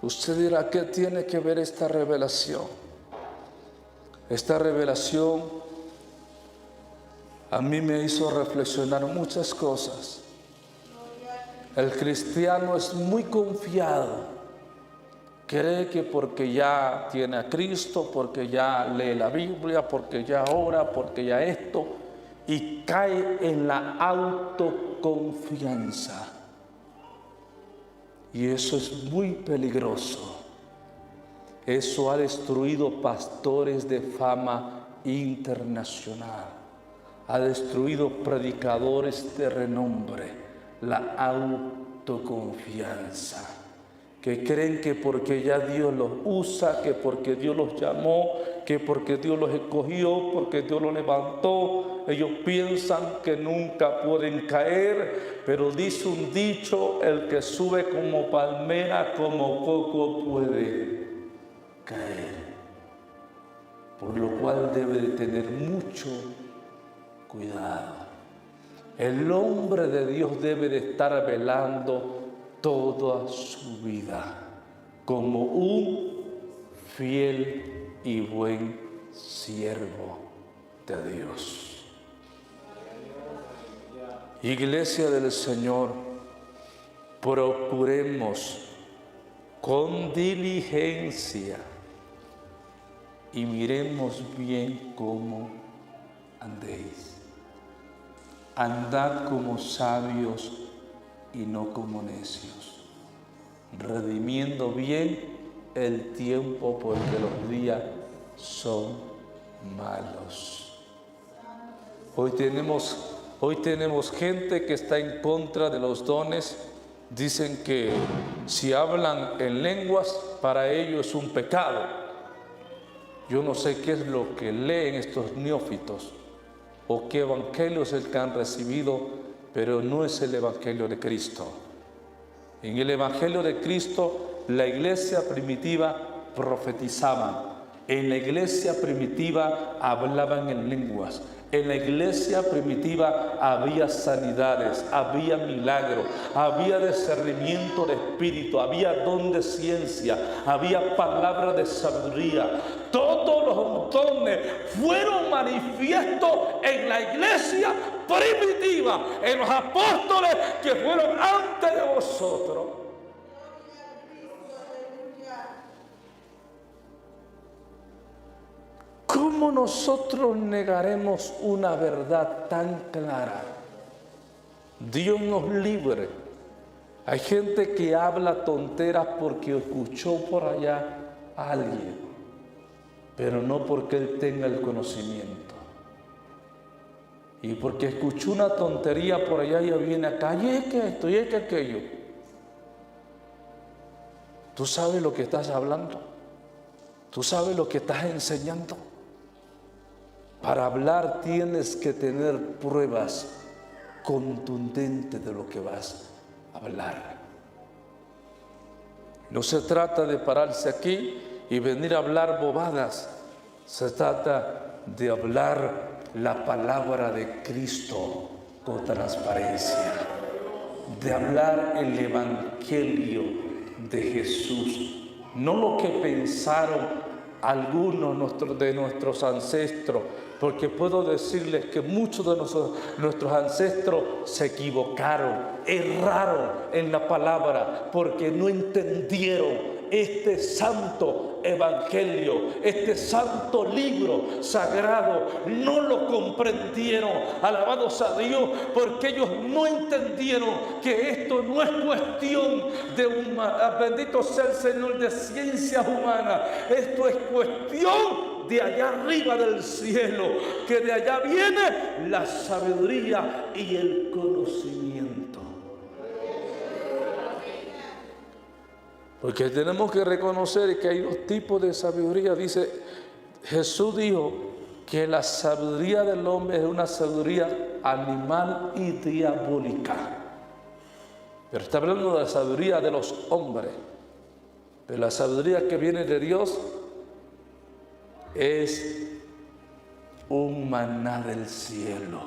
Usted dirá, ¿qué tiene que ver esta revelación? Esta revelación a mí me hizo reflexionar muchas cosas. El cristiano es muy confiado, Cree que porque ya tiene a Cristo, porque ya lee la Biblia, porque ya ora, porque ya esto, y cae en la autoconfianza. Y eso es muy peligroso. Eso ha destruido pastores de fama internacional. Ha destruido predicadores de renombre. La autoconfianza. Que creen que porque ya Dios los usa, que porque Dios los llamó, que porque Dios los escogió, porque Dios los levantó, ellos piensan que nunca pueden caer, pero dice un dicho, el que sube como palmera, como coco puede caer. Por lo cual debe de tener mucho cuidado. El hombre de Dios debe de estar velando toda su vida como un fiel y buen siervo de Dios. Iglesia del Señor, procuremos con diligencia y miremos bien cómo andéis. Andad como sabios y no como necios, redimiendo bien el tiempo porque los días son malos. Hoy tenemos gente que está en contra de los dones. Dicen que si hablan en lenguas, para ellos es un pecado. Yo no sé qué es lo que leen estos neófitos o qué evangelio es el que han recibido, pero no es el evangelio de Cristo. En el evangelio de Cristo, la iglesia primitiva profetizaba. En la iglesia primitiva hablaban en lenguas. En la iglesia primitiva había sanidades, había milagros, había discernimiento de espíritu, había don de ciencia, había palabra de sabiduría. Todos los dones fueron manifiestos en la iglesia primitiva, en los apóstoles que fueron antes de vosotros. ¿Cómo nosotros negaremos una verdad tan clara? Dios nos libre. Hay gente que habla tonteras porque escuchó por allá a alguien, pero no porque él tenga el conocimiento. Y porque escuchó una tontería por allá, ya viene acá, y es que esto, y es que aquello. ¿Tú sabes lo que estás hablando? ¿Tú sabes lo que estás enseñando? Para hablar tienes que tener pruebas contundentes de lo que vas a hablar. No se trata de pararse aquí y venir a hablar bobadas. Se trata de hablar la palabra de Cristo con transparencia. De hablar el evangelio de Jesús. No lo que pensaron algunos de nuestros ancestros, porque puedo decirles que muchos de nuestros ancestros se equivocaron, erraron en la palabra, porque no entendieron este santo evangelio, este santo libro sagrado, no lo comprendieron. Alabados a Dios, porque ellos no entendieron que esto no es cuestión de bendito sea el Señor, de ciencias humanas. Esto es cuestión de allá arriba del cielo, que de allá viene la sabiduría y el conocimiento. Porque tenemos que reconocer que hay dos tipos de sabiduría. Dice, Jesús dijo que la sabiduría del hombre es una sabiduría animal y diabólica. Pero está hablando de la sabiduría de los hombres. Pero la sabiduría que viene de Dios es un maná del cielo.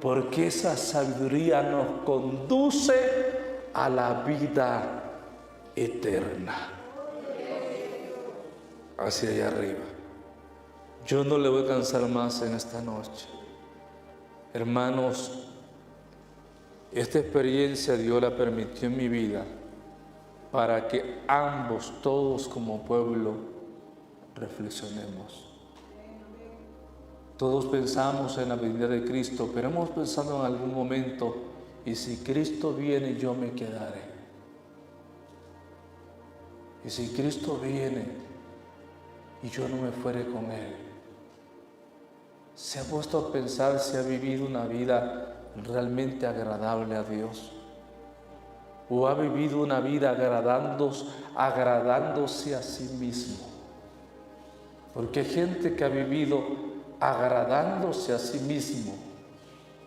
Porque esa sabiduría nos conduce a la vida eterna, hacia allá arriba. Yo no le voy a cansar más en esta noche. Hermanos, esta experiencia Dios la permitió en mi vida para que ambos, todos como pueblo, reflexionemos. Todos pensamos en la venida de Cristo, pero hemos pensado en algún momento, y si Cristo viene, yo me quedaré. Y si Cristo viene y yo no me fuere con Él. ¿Se ha puesto a pensar si ha vivido una vida realmente agradable a Dios? ¿O ha vivido una vida agradándose a sí mismo? Porque hay gente que ha vivido agradándose a sí mismo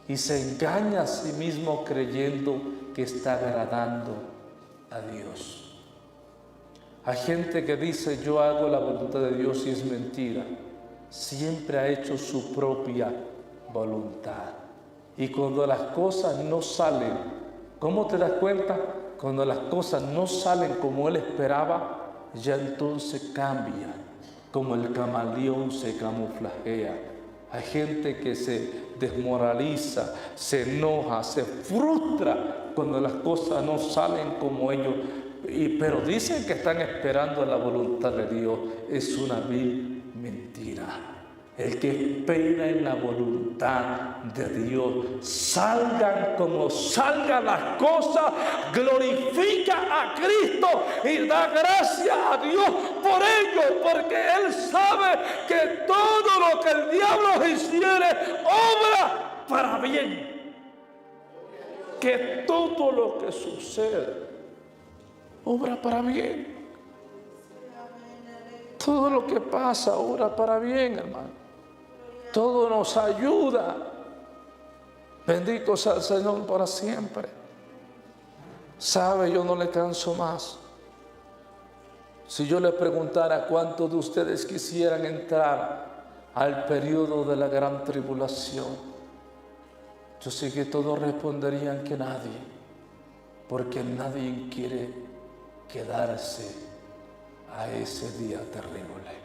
y se engaña a sí mismo creyendo que está agradando a Dios. Hay gente que dice yo hago la voluntad de Dios y es mentira. Siempre ha hecho su propia voluntad. Y cuando las cosas no salen, ¿cómo te das cuenta? Cuando las cosas no salen como él esperaba, ya entonces cambia. Como el camaleón se camuflajea. Hay gente que se desmoraliza, se enoja, se frustra cuando las cosas no salen como ellos. Pero dicen que están esperando la voluntad de Dios. Es una vil mentira. El que espera en la voluntad de Dios, salgan como salgan las cosas, glorifica a Cristo y da gracias a Dios por ello, porque Él sabe que todo lo que el diablo hiciere obra para bien. Que todo lo que sucede obra para bien. Todo lo que pasa obra para bien, hermano. Todo nos ayuda. Bendito sea el Señor para siempre. Sabe, yo no le canso más. Si yo le preguntara cuántos de ustedes quisieran entrar al periodo de la gran tribulación, yo sé que todos responderían que nadie, porque nadie quiere quedarse a ese día terrible.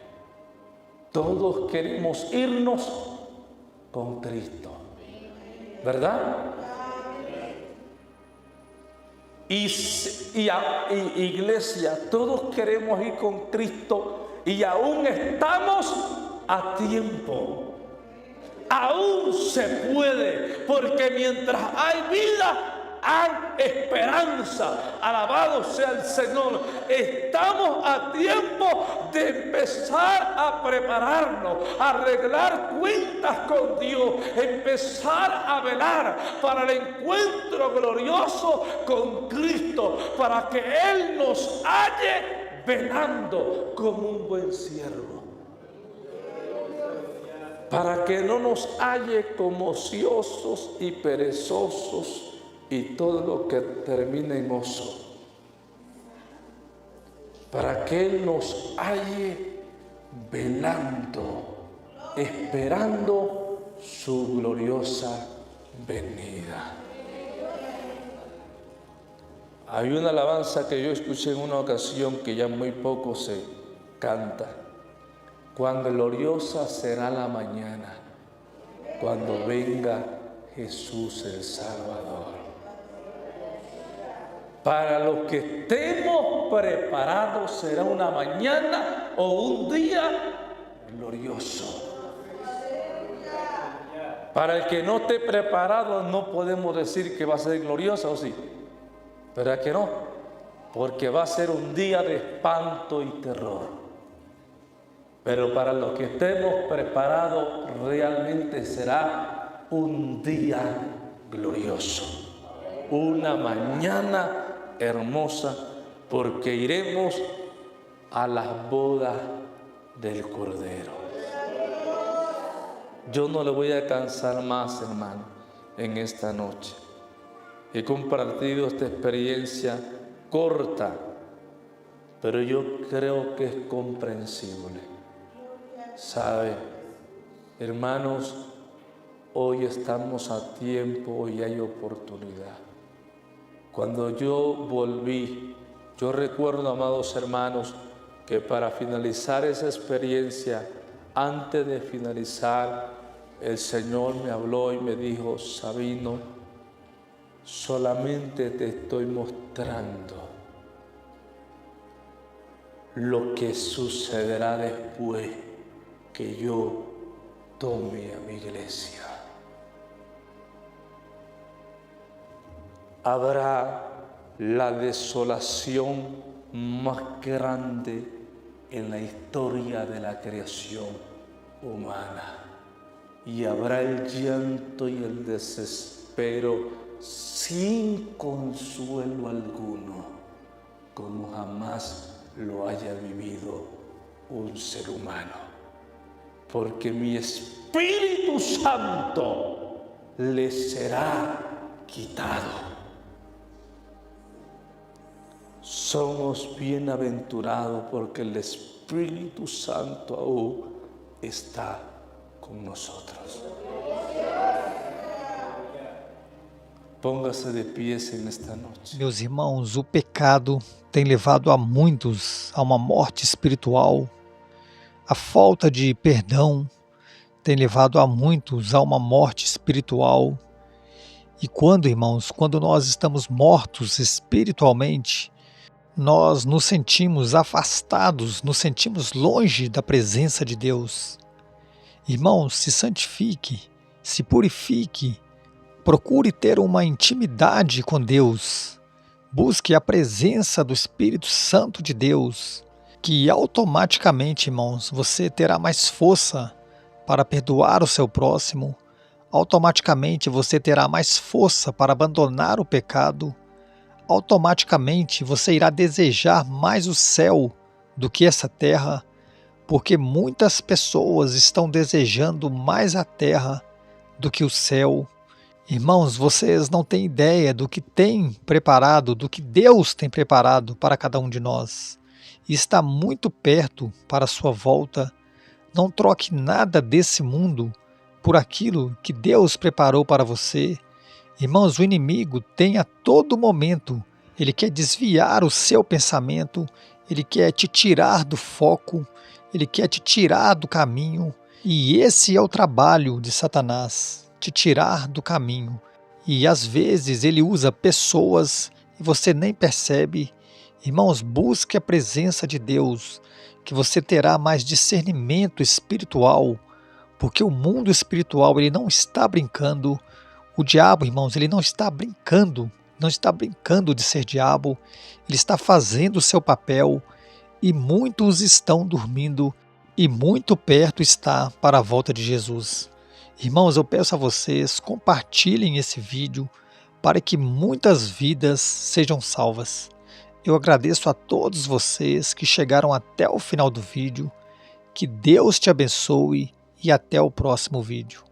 Todos queremos irnos con Cristo, ¿verdad? Y iglesia, todos queremos ir con Cristo y aún estamos a tiempo. Aún se puede, porque mientras hay vida, hay esperanza. Alabado sea el Señor. Estamos a tiempo de empezar a prepararnos, a arreglar cuentas con Dios, empezar a velar para el encuentro glorioso con Cristo, para que Él nos halle velando como un buen siervo. Para que no nos halle como ociosos y perezosos y todo lo que termine en oso. Para que Él nos halle velando, esperando su gloriosa venida. Hay una alabanza que yo escuché en una ocasión que ya muy poco se canta. Cuán gloriosa será la mañana, cuando venga Jesús el Salvador. Para los que estemos preparados será una mañana o un día glorioso. Para el que no esté preparado no podemos decir que va a ser glorioso, ¿o sí? ¿Verdad que no? Porque va a ser un día de espanto y terror. Pero para los que estemos preparados realmente será un día glorioso. Una mañana hermosa, porque iremos a las bodas del Cordero. Yo no le voy a cansar más, hermano, en esta noche. He compartido esta experiencia corta, pero yo creo que es comprensible. ¿Sabe? Hermanos, hoy estamos a tiempo y hay oportunidad. Cuando yo volví, yo recuerdo, amados hermanos, que para finalizar esa experiencia, antes de finalizar, el Señor me habló y me dijo: Sabino, solamente te estoy mostrando lo que sucederá después que yo tome a mi iglesia. Habrá la desolación más grande en la historia de la creación humana. Y habrá el llanto y el desespero sin consuelo alguno, como jamás lo haya vivido un ser humano. Porque mi Espíritu Santo le será quitado. Somos bienaventurados porque el Espíritu Santo aún está con nosotros. Póngase de pies en esta noche. Meus irmãos, o pecado tem levado a muitos a uma morte espiritual. A falta de perdão tem levado a muitos a uma morte espiritual. E quando, irmãos, quando nós estamos mortos espiritualmente, nós nos sentimos afastados, nos sentimos longe da presença de Deus. Irmãos, se santifique, se purifique, procure ter uma intimidade com Deus. Busque a presença do Espírito Santo de Deus, que automaticamente, irmãos, você terá mais força para perdoar o seu próximo. Automaticamente você terá mais força para abandonar o pecado. Automaticamente você irá desejar mais o céu do que essa terra, porque muitas pessoas estão desejando mais a terra do que o céu. Irmãos, vocês não têm ideia do que tem preparado, do que Deus tem preparado para cada um de nós. E está muito perto para a sua volta. Não troque nada desse mundo por aquilo que Deus preparou para você. Irmãos, o inimigo tem a todo momento, ele quer desviar o seu pensamento, ele quer te tirar do foco, ele quer te tirar do caminho. E esse é o trabalho de Satanás, te tirar do caminho. E às vezes ele usa pessoas e você nem percebe. Irmãos, busque a presença de Deus, que você terá mais discernimento espiritual, porque o mundo espiritual ele não está brincando. O diabo, irmãos, ele não está brincando de ser diabo, ele está fazendo o seu papel e muitos estão dormindo e muito perto está para a volta de Jesus. Irmãos, eu peço a vocês, compartilhem esse vídeo para que muitas vidas sejam salvas. Eu agradeço a todos vocês que chegaram até o final do vídeo, que Deus te abençoe e até o próximo vídeo.